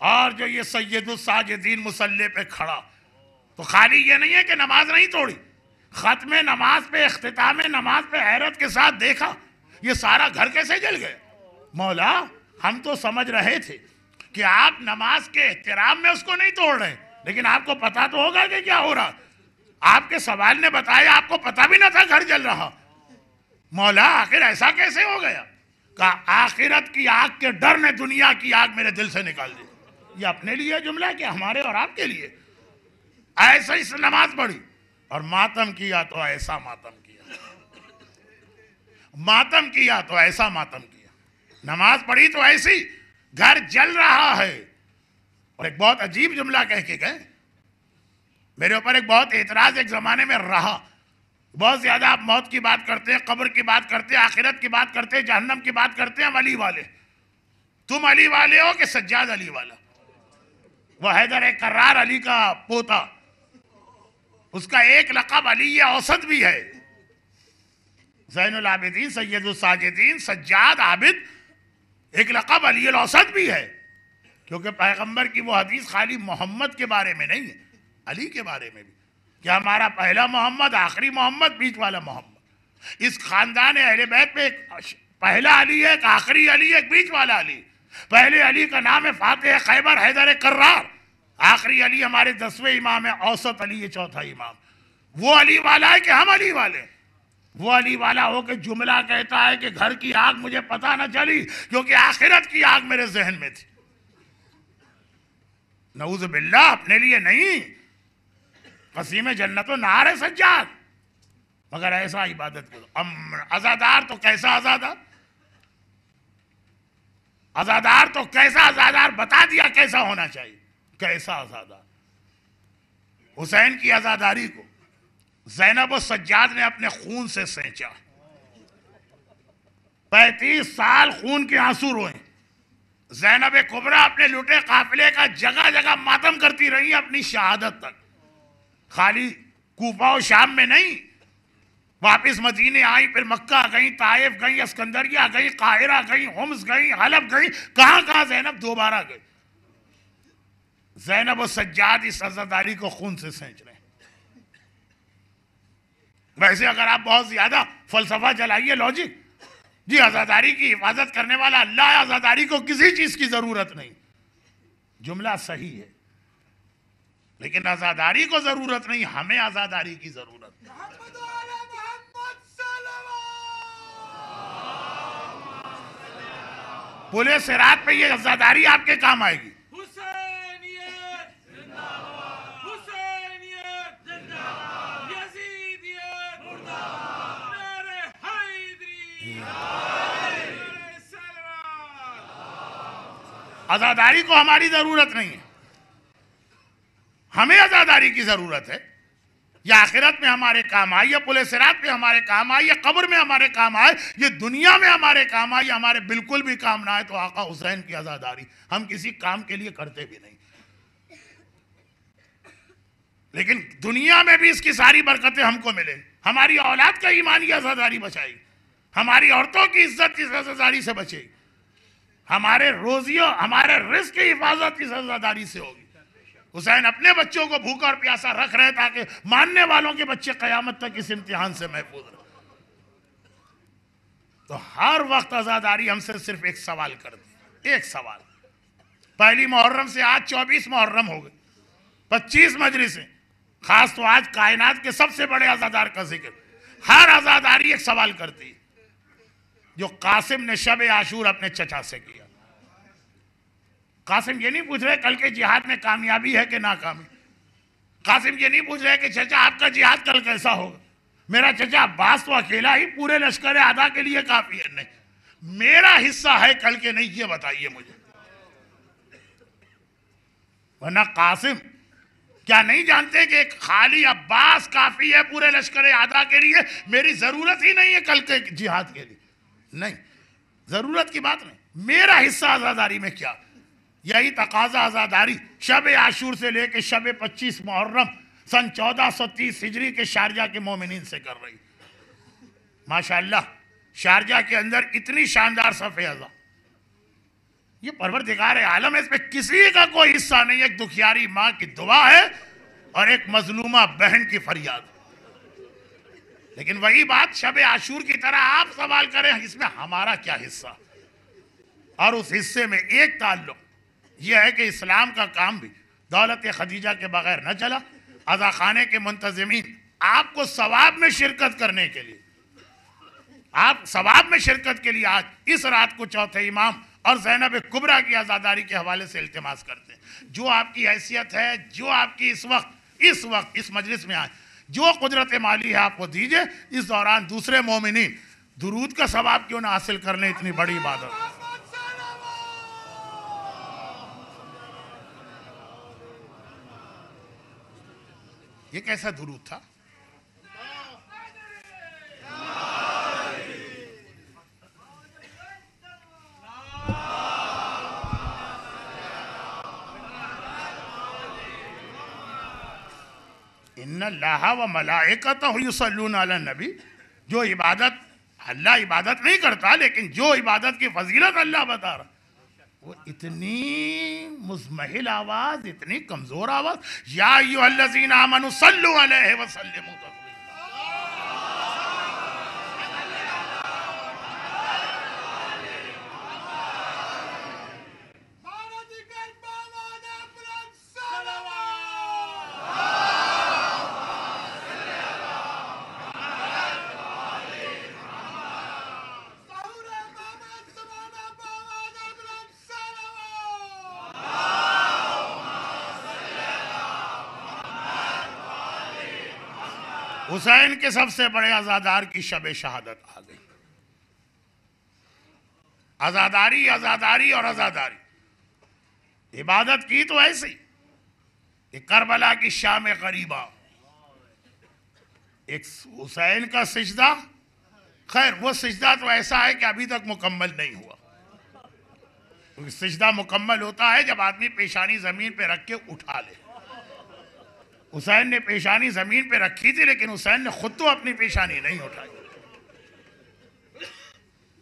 اور جو یہ سید الساجدین مصلی پہ کھڑا، تو خالی یہ نہیں ہے کہ نماز نہیں توڑی، ختم نماز پہ، اختتام نماز پہ حیرت کے ساتھ دیکھا یہ سارا گھر کیسے جل گیا۔ مولا ہم تو سمجھ رہے تھے کہ آپ نماز کے احترام میں اس کو نہیں توڑ رہے، لیکن آپ کو پتا تو ہوگا کہ کیا ہو رہا، آپ کے سوال نے بتایا آپ کو پتا بھی نہ تھا گھر جل رہا۔ مولا آخر ایسا کیسے ہو گیا؟ کہا آخرت کی آگ کے ڈر نے دنیا کی آگ میرے دل سے نکال دی۔ یہ اپنے لیے جملہ کہ ہمارے اور آپ کے لیے۔ ایسا اس نماز پڑھی اور ماتم کیا تو ایسا ماتم کیا، ماتم کیا تو ایسا ماتم کیا، نماز پڑھی تو ایسی گھر جل رہا ہے۔ اور ایک بہت عجیب جملہ کہہ کے گئے، میرے اوپر ایک بہت اعتراض ایک زمانے میں رہا، بہت زیادہ آپ موت کی بات کرتے ہیں، قبر کی بات کرتے ہیں، آخرت کی بات کرتے ہیں، جہنم کی بات کرتے ہیں، ہم علی والے، تم علی والے ہو کہ سجاد علی والا؟ وہ حیدر کرار علی کا پوتا، اس کا ایک لقب علی اوسط بھی ہے، زین العابدین، سید الساجدین، سجاد، عابد، ایک لقب علی الاوسط بھی ہے، کیونکہ پیغمبر کی وہ حدیث خالی محمد کے بارے میں نہیں ہے، علی کے بارے میں بھی، کہ ہمارا پہلا محمد، آخری محمد، بیچ والا محمد۔ اس خاندان اہل بیت میں ایک پہلا علی ہے، ایک آخری علی ہے، ایک بیچ والا علی۔ پہلے علی کا نام ہے فاتح خیبر حیدر کرار، آخری علی ہمارے 10ویں امام ہے، اوسط علی ہے 4تھا امام۔ وہ علی والا ہے کہ ہم علی والے؟ وہ علی والا ہو کہ جملہ کہتا ہے کہ گھر کی آگ مجھے پتہ نہ چلی کیونکہ آخرت کی آگ میرے ذہن میں تھی۔ نعوذ باللہ اپنے لیے نہیں، قسیم جنت و نار ہے سجاد، مگر ایسا عبادت کرو۔ ازادار تو کیسا ازادار، ازادار تو کیسا ازادار، بتا دیا کیسا ہونا چاہیے، کیسا ازادار۔ حسین کی ازاداری کو زینب و سجاد نے اپنے خون سے سینچا، 35 سال خون کے آنسو روئے۔ زینب کبریٰ اپنے لٹے قافلے کا جگہ جگہ ماتم کرتی رہی اپنی شہادت تک، خالی کوفہ و شام میں نہیں، واپس مدینے آئی، پھر مکہ گئیں، طائف گئیں، اسکندریہ گئیں، قاہرہ گئیں، حمص گئیں، حلب گئیں، کہاں کہاں زینب دوبارہ گئی۔ زینب و سجاد اس عزاداری کو خون سے سینچ رہے ہیں۔ ویسے اگر آپ بہت زیادہ فلسفہ چلائیے، لاجک، جی عزاداری کی حفاظت کرنے والا اللہ ہے، عزاداری کو کسی چیز کی ضرورت نہیں، جملہ صحیح ہے، لیکن عزاداری کو ضرورت نہیں، ہمیں عزاداری کی ضرورت ہے۔ پلے صراط پہ یہ عزاداری آپ کے کام آئے گی۔ عزاداری کو ہماری ضرورت نہیں ہے، ہمیں عزاداری کی ضرورت ہے۔ یا آخرت میں ہمارے کام آئے، یا پلے صراط پہ ہمارے کام آئے، یا قبر میں ہمارے کام آئے، یہ دنیا میں ہمارے کام آئے، یا ہمارے بالکل بھی کام نہ آئے، تو آقا حسین کی عزاداری ہم کسی کام کے لیے کرتے بھی نہیں، لیکن دنیا میں بھی اس کی ساری برکتیں ہم کو ملے، ہماری اولاد کا ایمان کی عزاداری بچائے گی، ہماری عورتوں کی عزت اس عزاداری سے بچے گی، ہمارے روزیوں، ہمارے رزق کی حفاظت اس عزاداری سے ہوگی۔ حسین اپنے بچوں کو بھوکا اور پیاسا رکھ رہے تاکہ ماننے والوں کے بچے قیامت تک اس امتحان سے محفوظ رہیں۔ تو ہر وقت عزاداری ہم سے صرف ایک سوال کرتی ہے، ایک سوال۔ پہلی محرم سے آج 24 محرم ہو گئے، 25 مجلسیں، خاص تو آج کائنات کے سب سے بڑے عزادار کا ذکر۔ ہر عزاداری ایک سوال کرتی ہے، جو قاسم نے شب عاشور اپنے چچا سے کیا۔ قاسم یہ نہیں پوچھ رہے کل کے جہاد میں کامیابی ہے کہ ناکامی، قاسم یہ نہیں پوچھ رہے کہ چچا آپ کا جہاد کل کیسا ہوگا، میرا چچا عباس تو اکیلا ہی پورے لشکر اعداء کے لیے کافی ہے، نہیں میرا حصہ ہے کل کے، نہیں یہ بتائیے مجھے۔ ورنہ قاسم کیا نہیں جانتے کہ خالی عباس کافی ہے پورے لشکر اعداء کے لیے، میری ضرورت ہی نہیں ہے کل کے جہاد کے لیے، نہیں ضرورت کی بات نہیں، میرا حصہ عزاداری میں کیا۔ یہی تقاضا عزاداری شب عاشور سے لے کے شب 25 محرم سن 1430 ہجری کے شارجہ کے مومنین سے کر رہی۔ ماشاءاللہ شارجہ کے اندر اتنی شاندار صف اعضاء، یہ پروردگار عالم ہے، اس میں کسی کا کوئی حصہ نہیں، ایک دکھیاری ماں کی دعا ہے اور ایک مظلومہ بہن کی فریاد۔ لیکن وہی بات شب عاشور کی طرح آپ سوال کریں اس میں ہمارا کیا حصہ، اور اس حصے میں ایک تعلق یہ ہے کہ اسلام کا کام بھی دولت خدیجہ کے بغیر نہ چلا۔ عزا خانے کے منتظمین آپ کو ثواب میں شرکت کرنے کے لیے، آپ ثواب میں شرکت کے لیے آج اس رات کو چوتھے امام اور زینب کبریٰ کی عزاداری کے حوالے سے التماس کرتے ہیں۔ جو آپ کی حیثیت ہے، جو آپ کی اس وقت اس مجلس میں آئے، جو قدرت مالی ہے آپ کو دیجئے، اس دوران دوسرے مومنین درود کا ثواب کیوں نہ حاصل کرنے، اتنی بڑی عبادت۔ یہ کیسا درود تھا؟ ان اللہ و ملائکتہ یصلون علی النبی، جو عبادت اللہ عبادت نہیں کرتا، لیکن جو عبادت کی فضیلت اللہ بتا رہا، وہ اتنی مزمحل آواز، اتنی کمزور آواز، یا ایھا الذین آمنوا صلوا علیہ وسلموا تسلیما۔ حسین کے سب سے بڑے عزادار کی شب شہادت آ گئی. عزاداری عزاداری اور عزاداری. عبادت کی تو ایسی کہ کربلا کی شام غریبہ، ایک حسین کا سجدہ. خیر وہ سجدہ تو ایسا ہے کہ ابھی تک مکمل نہیں ہوا، کیونکہ سجدہ مکمل ہوتا ہے جب آدمی پیشانی زمین پہ رکھ کے اٹھا لے. حسین نے پیشانی زمین پہ رکھی تھی لیکن حسین نے خود تو اپنی پیشانی نہیں اٹھائی.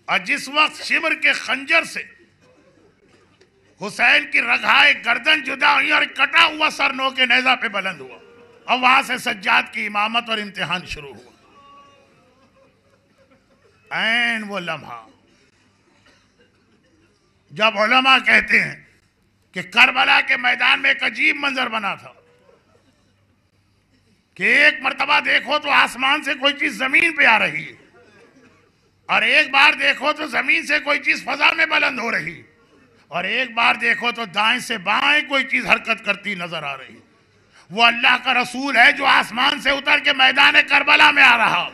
اور جس وقت شمر کے خنجر سے حسین کی رگائے گردن جدا ہوئی اور کٹا ہوا سر نو کے نیزہ پہ بلند ہوا، اور وہاں سے سجاد کی امامت اور امتحان شروع ہوا. عین وہ لمحہ جب علماء کہتے ہیں کہ کربلا کے میدان میں ایک عجیب منظر بنا تھا کہ ایک مرتبہ دیکھو تو آسمان سے کوئی چیز زمین پہ آ رہی ہے، اور ایک بار دیکھو تو زمین سے کوئی چیز فضا میں بلند ہو رہی، اور ایک بار دیکھو تو دائیں سے بائیں کوئی چیز حرکت کرتی نظر آ رہی. وہ اللہ کا رسول ہے جو آسمان سے اتر کے میدان کربلا میں آ رہا.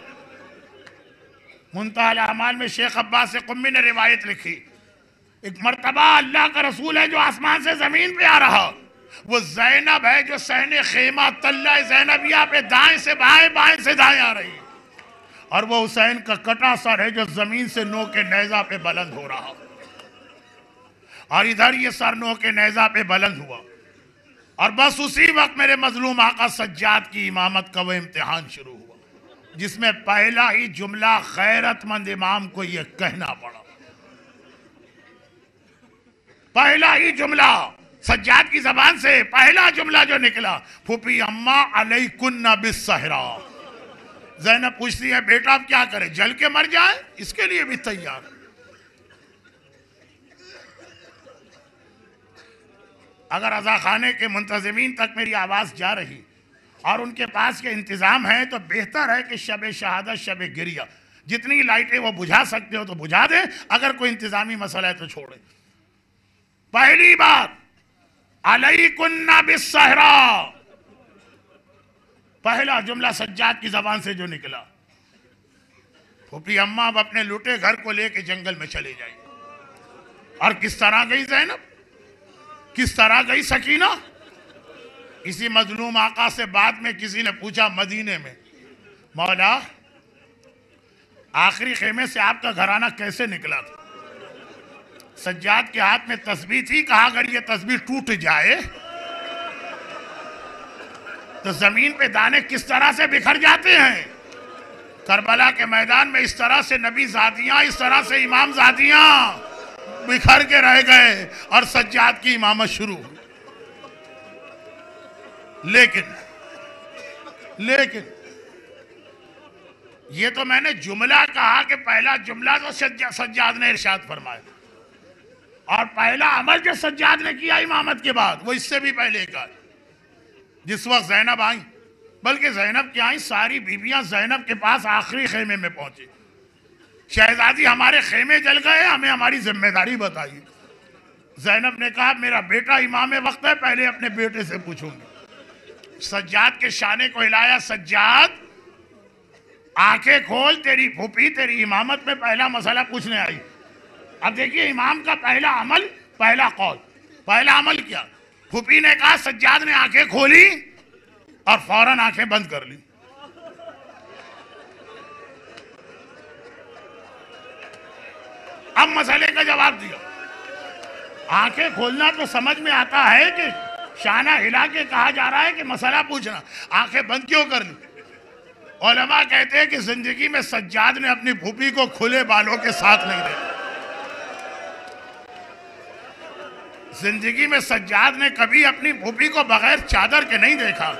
منتہی الاعمال میں شیخ عباس قمی نے روایت لکھی، ایک مرتبہ اللہ کا رسول ہے جو آسمان سے زمین پہ آ رہا. وہ زینب ہے جو صحن خیمہ تلہ زینبیہ پہ دائیں سے بائیں بائیں سے دائیں آ رہی، اور وہ حسین کا کٹا سر ہے جو زمین سے نو کے نیزہ پہ بلند ہو رہا. اور ادھر یہ سر نو کے نیزہ پہ بلند ہوا، اور بس اسی وقت میرے مظلوم آقا سجاد کی امامت کا وہ امتحان شروع ہوا، جس میں پہلا ہی جملہ غیرت مند امام کو یہ کہنا پڑا. پہلا ہی جملہ سجاد کی زبان سے پہلا جملہ جو نکلا، پھوپھی اماں علیکن بالصحرا. زینب پوچھتی ہے بیٹا اب کیا کرے، جل کے مر جائے؟ اس کے لیے بھی تیار. اگر عزا خانے کے منتظمین تک میری آواز جا رہی اور ان کے پاس یہ انتظام ہے تو بہتر ہے کہ شب شہادت شب گریہ جتنی لائٹیں وہ بجھا سکتے ہو تو بجھا دیں، اگر کوئی انتظامی مسئلہ ہے تو چھوڑیں. پہلی بات علیکن بالصحرا، پہلا جملہ سجاد کی زبان سے جو نکلا، پھوپھی اماں اب اپنے لوٹے گھر کو لے کے جنگل میں چلے جائیں. اور کس طرح گئی زینب، کس طرح گئی سکینہ؟ اسی مظلوم آقا سے بعد میں کسی نے پوچھا مدینے میں، مولا آخری خیمے سے آپ کا گھرانہ کیسے نکلا تھا؟ سجاد کے ہاتھ میں تسبیح تھی، کہا اگر یہ تسبیح ٹوٹ جائے تو زمین پہ دانے کس طرح سے بکھر جاتے ہیں. کربلا کے میدان میں اس طرح سے نبی زادیاں، اس طرح سے امام زادیاں بکھر کے رہ گئے اور سجاد کی امامت شروع ہوئی. لیکن یہ تو میں نے جملہ کہا کہ پہلا جملہ تو سجاد نے ارشاد فرمایا، اور پہلا عمل جو سجاد نے کیا امامت کے بعد وہ اس سے بھی پہلے کا. جس وقت زینب آئیں، بلکہ زینب کی آئیں ساری بیویاں زینب کے پاس آخری خیمے میں پہنچی، شہزادی ہمارے خیمے جل گئے، ہمیں ہماری ذمہ داری بتائیے. زینب نے کہا میرا بیٹا امام وقت ہے، پہلے اپنے بیٹے سے پوچھوں گی. سجاد کے شانے کو ہلایا، سجاد آنکھیں کھول، تیری پھوپھی تیری امامت میں پہلا مسئلہ پوچھنے آئی. اب دیکھیے امام کا پہلا عمل، پہلا قول، پہلا عمل کیا؟ پھوپھی نے کہا، سجاد نے آنکھیں کھولی اور فوراً آنکھیں بند کر لی. اب مسئلے کا جواب دیا. آنکھیں کھولنا تو سمجھ میں آتا ہے کہ شانہ ہلا کے کہا جا رہا ہے کہ مسئلہ پوچھنا، آنکھیں بند کیوں کر لی؟ علماء کہتے ہیں کہ زندگی میں سجاد نے اپنی پھوپھی کو کھلے بالوں کے ساتھ نہیں دیکھا. زندگی میں سجاد نے کبھی اپنی پھوپھی کو بغیر چادر کے نہیں دیکھا.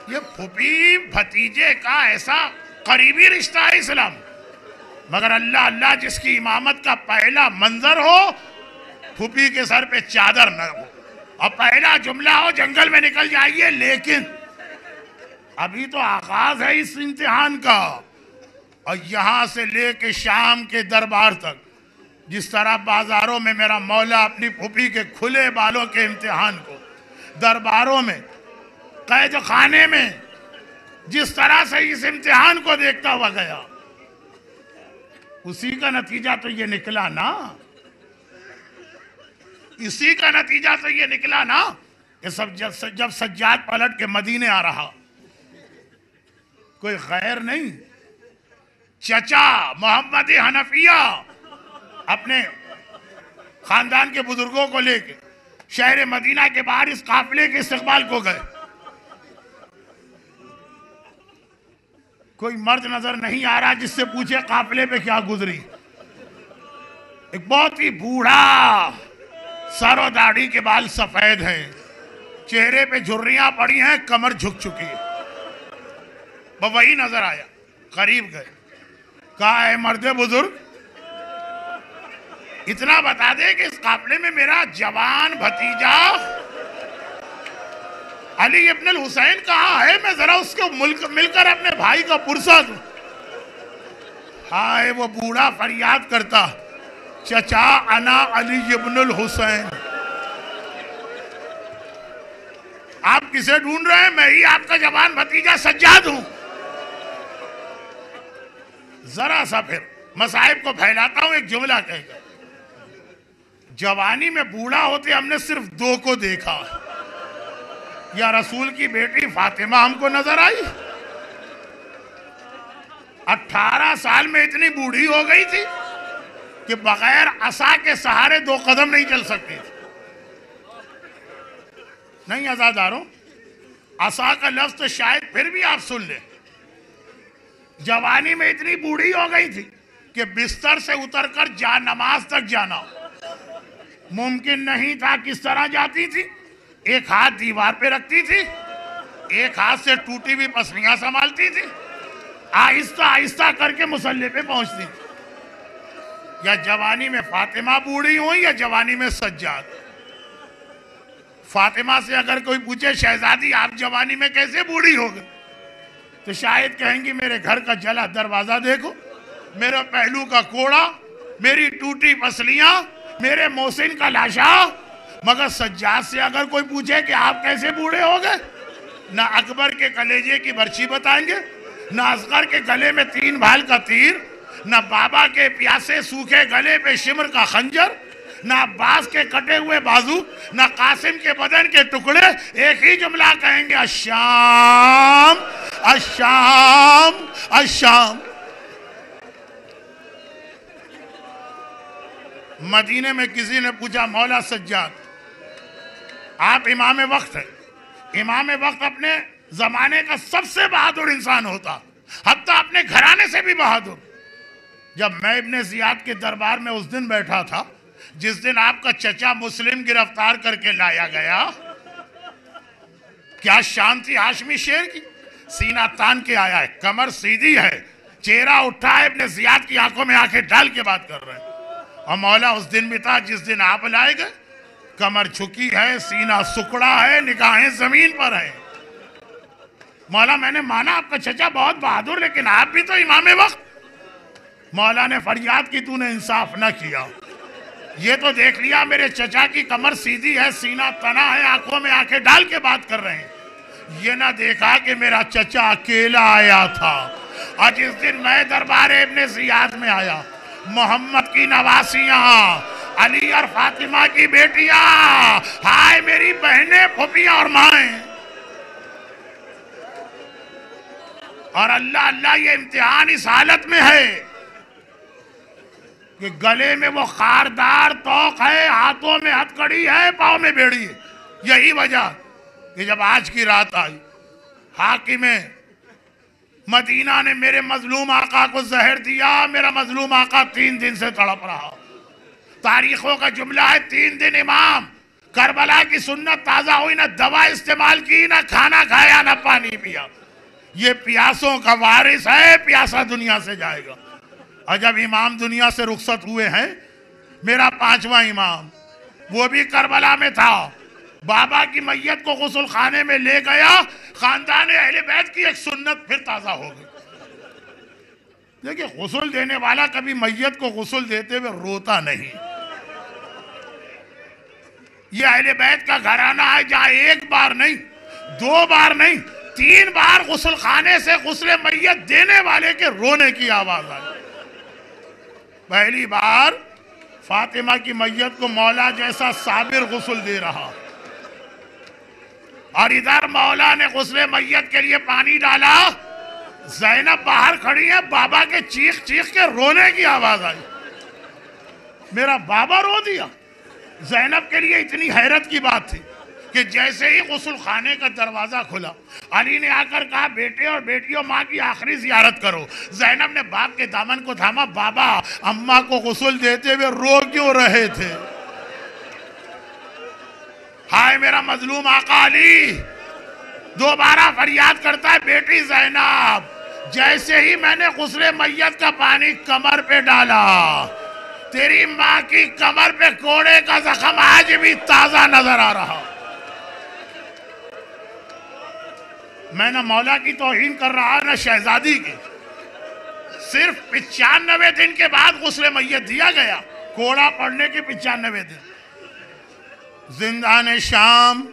یہ پھوپھی بھتیجے کا ایسا قریبی رشتہ ہے اسلام. مگر اللہ اللہ جس کی امامت کا پہلا منظر ہو پھوپھی کے سر پہ چادر نہ ہو اور پہلا جملہ ہو جنگل میں نکل جائیے. لیکن ابھی تو آغاز ہے اس امتحان کا، اور یہاں سے لے کے شام کے دربار تک جس طرح بازاروں میں میرا مولا اپنی پھوپھی کے کھلے بالوں کے امتحان کو درباروں میں قید خانے میں جس طرح سے اس امتحان کو دیکھتا ہوا گیا، اسی کا نتیجہ تو یہ نکلا نا، اسی کا نتیجہ تو یہ نکلا نا کہ جب سجاد پلٹ کے مدینے آ رہا، کوئی غیر نہیں، چچا محمد حنفیہ اپنے خاندان کے بزرگوں کو لے کے شہر مدینہ کے باہر اس قافلے کے استقبال کو گئے۔ کوئی مرد نظر نہیں آ رہا جس سے پوچھے قافلے پہ کیا گزری۔ ایک بہت ہی بوڑھا، سر و داڑھی کے بال سفید ہیں، چہرے پہ جھریاں پڑی ہیں، کمر جھک چکی ہے، وہی نظر آیا۔ قریب گئے، کہا اے مرد بزرگ، اتنا بتا دے کہ اس قافلے میں میرا جوان بھتیجا علی ابن الحسین کہاں ہے؟ میں ذرا اس کو مل کر اپنے بھائی کا پرسہ دوں۔ ہائے وہ بوڑھا فریاد کرتا، چچا انا علی ابن الحسین، آپ کسے ڈھونڈ رہے ہیں؟ میں ہی آپ کا جوان بھتیجا سجاد ہوں۔ ذرا سا پھر مصائب کو پھیلاتا ہوں، ایک جملہ کہے گا، جوانی میں بوڑھا ہوتے ہم نے صرف دو کو دیکھا، یا رسول کی بیٹی فاطمہ ہم کو نظر آئی، 18 سال میں اتنی بوڑھی ہو گئی تھی کہ بغیر عصا کے سہارے 2 قدم نہیں چل سکتی تھی۔ نہیں عزاداروں، عصا کا لفظ تو شاید پھر بھی آپ سن لیں، جوانی میں اتنی بوڑھی ہو گئی تھی کہ بستر سے اتر کر جا نماز تک جانا ممکن نہیں تھا۔ کس طرح جاتی تھی؟ ایک ہاتھ دیوار پہ رکھتی تھی، ایک ہاتھ سے ٹوٹی ہوئی پسلیاں سنبھالتی تھی، آہستہ آہستہ کر کے مصلی پہ پہنچتی تھی۔ یا جوانی میں فاطمہ بوڑھی ہوئی یا جوانی میں سجاد۔ فاطمہ سے اگر کوئی پوچھے شہزادی آپ جوانی میں کیسے بوڑھی ہو گئی، تو شاید کہیں گی میرے گھر کا جلا دروازہ دیکھو، میرے پہلو کا کوڑا، میری ٹوٹی پسلیاں، میرے محسن کا لاشا۔ مگر سجاد سے اگر کوئی پوچھے کہ آپ کیسے بوڑھے ہو گئے، نہ اکبر کے کلیجے کی برچی بتائیں گے، نہ اصغر کے گلے میں 3 بھال کا تیر، نہ بابا کے پیاسے سوکھے گلے پہ شمر کا خنجر، نہ عباس کے کٹے ہوئے بازو، نہ قاسم کے بدن کے ٹکڑے، ایک ہی جملہ کہیں گے، الشام الشام الشام۔ مدینے میں کسی نے پوچھا مولا سجاد آپ امام وقت ہیں، امام وقت اپنے زمانے کا سب سے بہادر انسان ہوتا، حتیٰ اپنے گھرانے سے بھی بہادر۔ جب میں ابن زیاد کے دربار میں اس دن بیٹھا تھا جس دن آپ کا چچا مسلم گرفتار کر کے لایا گیا، کیا شان تھی ہاشمی شیر کی، سینہ تان کے آیا ہے، کمر سیدھی ہے، چہرہ اٹھا ہے، ابن زیاد کی آنکھوں میں آنکھیں ڈال کے بات کر رہے ہیں۔ اور مولا اس دن بھی تھا جس دن آپ لائے گئے، کمر جھکی ہے، سینہ سکڑا ہے، نگاہیں زمین پر ہیں۔ مولا میں نے مانا آپ کا چچا بہت بہادر، لیکن آپ بھی تو امام وقت۔ مولا نے فریاد کی تو نے انصاف نہ کیا، یہ تو دیکھ لیا میرے چچا کی کمر سیدھی ہے، سینہ تنا ہے، آنکھوں میں آنکھیں ڈال کے بات کر رہے ہیں، یہ نہ دیکھا کہ میرا چچا اکیلا آیا تھا۔ اور جس دن میں دربار ابن زیاد میں آیا، محمد کی نواسیاں، علی اور فاطمہ کی بیٹیاں، ہائے میری بہنیں، پھوپھیاں اور مائیں، اور اللہ اللہ یہ امتحان اس حالت میں ہے کہ گلے میں وہ خاردار توق ہے، ہاتھوں میں ہتھکڑی ہے، پاؤں میں بیڑی ہے۔ یہی وجہ کہ جب آج کی رات آئی، حاکم مدینہ نے میرے مظلوم آقا کو زہر دیا، میرا مظلوم آقا 3 دن سے تڑپ رہا۔ تاریخوں کا جملہ ہے 3 دن امام کربلا کی سنت تازہ ہوئی، نہ دوا استعمال کی، نہ کھانا کھایا، نہ پانی پیا۔ یہ پیاسوں کا وارث ہے، پیاسا دنیا سے جائے گا۔ اور جب امام دنیا سے رخصت ہوئے ہیں، میرا 5واں امام وہ بھی کربلا میں تھا، بابا کی میت کو غسل خانے میں لے گیا، خاندان اہل بیت کی ایک سنت پھر تازہ ہو گئی۔ دیکھیں غسل دینے والا کبھی میت کو غسل دیتے ہوئے روتا نہیں۔ یہ اہل بیت کا گھرانہ ہے جہاں ایک بار نہیں 2 بار نہیں 3 بار غسل خانے سے غسل میت دینے والے کے رونے کی آواز آئی۔ پہلی بار فاطمہ کی میت کو مولا جیسا صابر غسل دے رہا، اور ادھر مولا نے غسل میت کے لیے پانی ڈالا، زینب باہر کھڑی ہے، بابا کے چیخ چیخ کے رونے کی آواز آئی۔ میرا بابا رو دیا۔ زینب کے لیے اتنی حیرت کی بات تھی کہ جیسے ہی غسل خانے کا دروازہ کھلا، علی نے آ کر کہا بیٹے اور بیٹیوں ماں کی آخری زیارت کرو۔ زینب نے باپ کے دامن کو تھاما، بابا اماں کو غسل دیتے ہوئے رو کیوں رہے تھے؟ ہائے میرا مظلوم آقا علی، دوبارہ فریاد کرتا ہے، بیٹی زینب جیسے ہی میں نے غسل میت کا پانی کمر پہ ڈالا، تیری ماں کی کمر پہ کوڑے کا زخم آج بھی تازہ نظر آ رہا۔ میں نہ مولا کی توہین کر رہا نہ شہزادی کی، صرف 95 دن کے بعد غسل میت دیا گیا، کوڑا پڑنے کے 95 دن۔ زندان شام،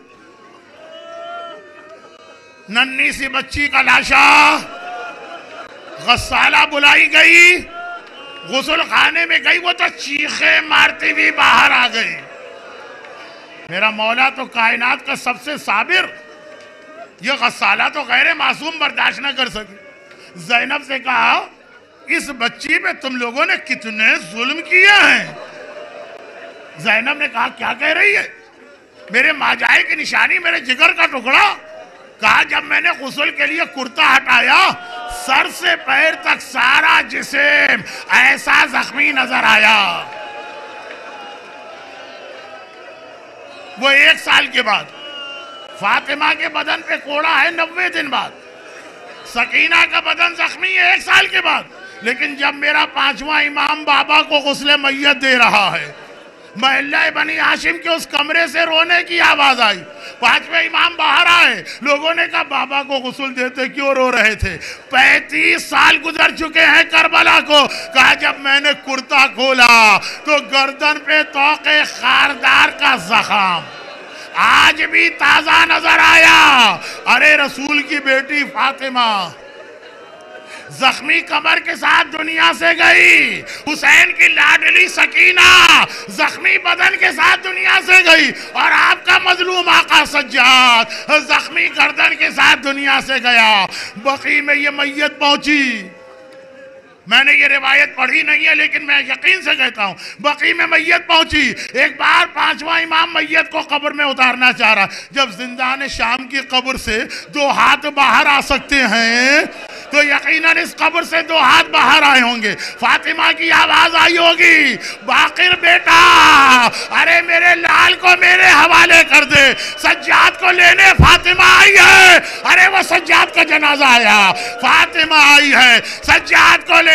ننھی سی بچی کا لاشا، غسالہ بلائی گئی، غسل خانے میں گئی، وہ تو چیخیں مارتی ہوئی باہر آ گئی۔ میرا مولا تو کائنات کا سب سے صابر، یہ غسالہ تو غیر معصوم برداشت نہ کر سکی۔ زینب سے کہا اس بچی پہ تم لوگوں نے کتنے ظلم کیے ہیں؟ زینب نے کہا کیا کہہ رہی ہے؟ میرے ماجائے کی نشانی، میرے جگر کا ٹکڑا۔ کہا جب میں نے غسل کے لیے کرتا ہٹایا، سر سے پیر تک سارا جسم ایسا زخمی نظر آیا۔ وہ 1 سال کے بعد فاطمہ کے بدن پہ کوڑا ہے 90 دن بعد، سکینہ کا بدن زخمی ہے 1 سال کے بعد، لیکن جب میرا 5واں امام بابا کو غسل میت دے رہا ہے، محلہ بنی ہاشم کے اس کمرے سے رونے کی آواز آئی۔ 5ویں امام باہر آئے، لوگوں نے کہا بابا کو غسل دیتے کیوں رو رہے تھے؟ 35 سال گزر چکے ہیں کربلا کو۔ کہا جب میں نے کرتا کھولا تو گردن پہ طوق خاردار کا زخم آج بھی تازہ نظر آیا۔ ارے رسول کی بیٹی فاطمہ زخمی کمر کے ساتھ دنیا سے گئی، حسین کی لاڈلی سکینہ زخمی بدن کے ساتھ دنیا سے گئی، اور آپ کا مظلوم آقا سجاد زخمی گردن کے ساتھ دنیا سے گیا۔ بقیع میں یہ میت پہنچی، میں نے یہ روایت پڑھی نہیں ہے لیکن میں یقین سے کہتا ہوں، بقیع میں میت پہنچی۔ ایک بار 5واں امام میت کو قبر میں اتارنا چاہ رہا، جب زندان شام کی قبر سے 2 ہاتھ باہر آ سکتے ہیں تو یقیناً اس قبر سے 2 ہاتھ باہر آئے ہوں گے۔ فاطمہ کی آواز آئی ہوگی، باقر بیٹا ارے میرے لال کو میرے حوالے کر دے، سجاد کو لینے فاطمہ آئی ہے۔ ارے وہ سجاد کا جنازہ آیا، فاطمہ آئی ہے سجاد کو لینے۔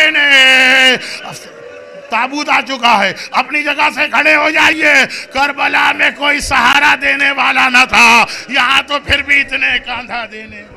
تابوت آ چکا ہے، اپنی جگہ سے کھڑے ہو جائیے۔ کربلا میں کوئی سہارا دینے والا نہ تھا، یہاں تو پھر بھی اتنے کاندھا دینے والا۔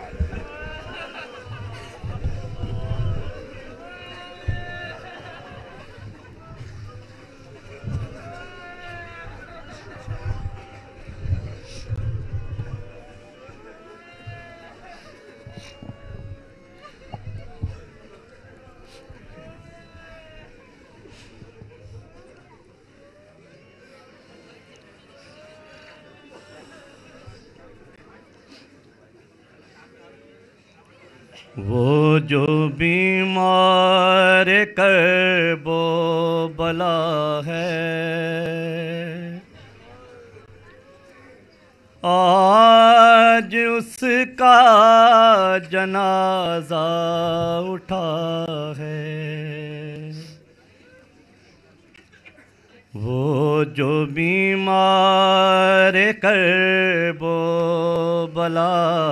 وہ جو بیمار کرب و بلا ہے، آج اس کا جنازہ اٹھا ہے۔ وہ جو بیمار کرب و بلا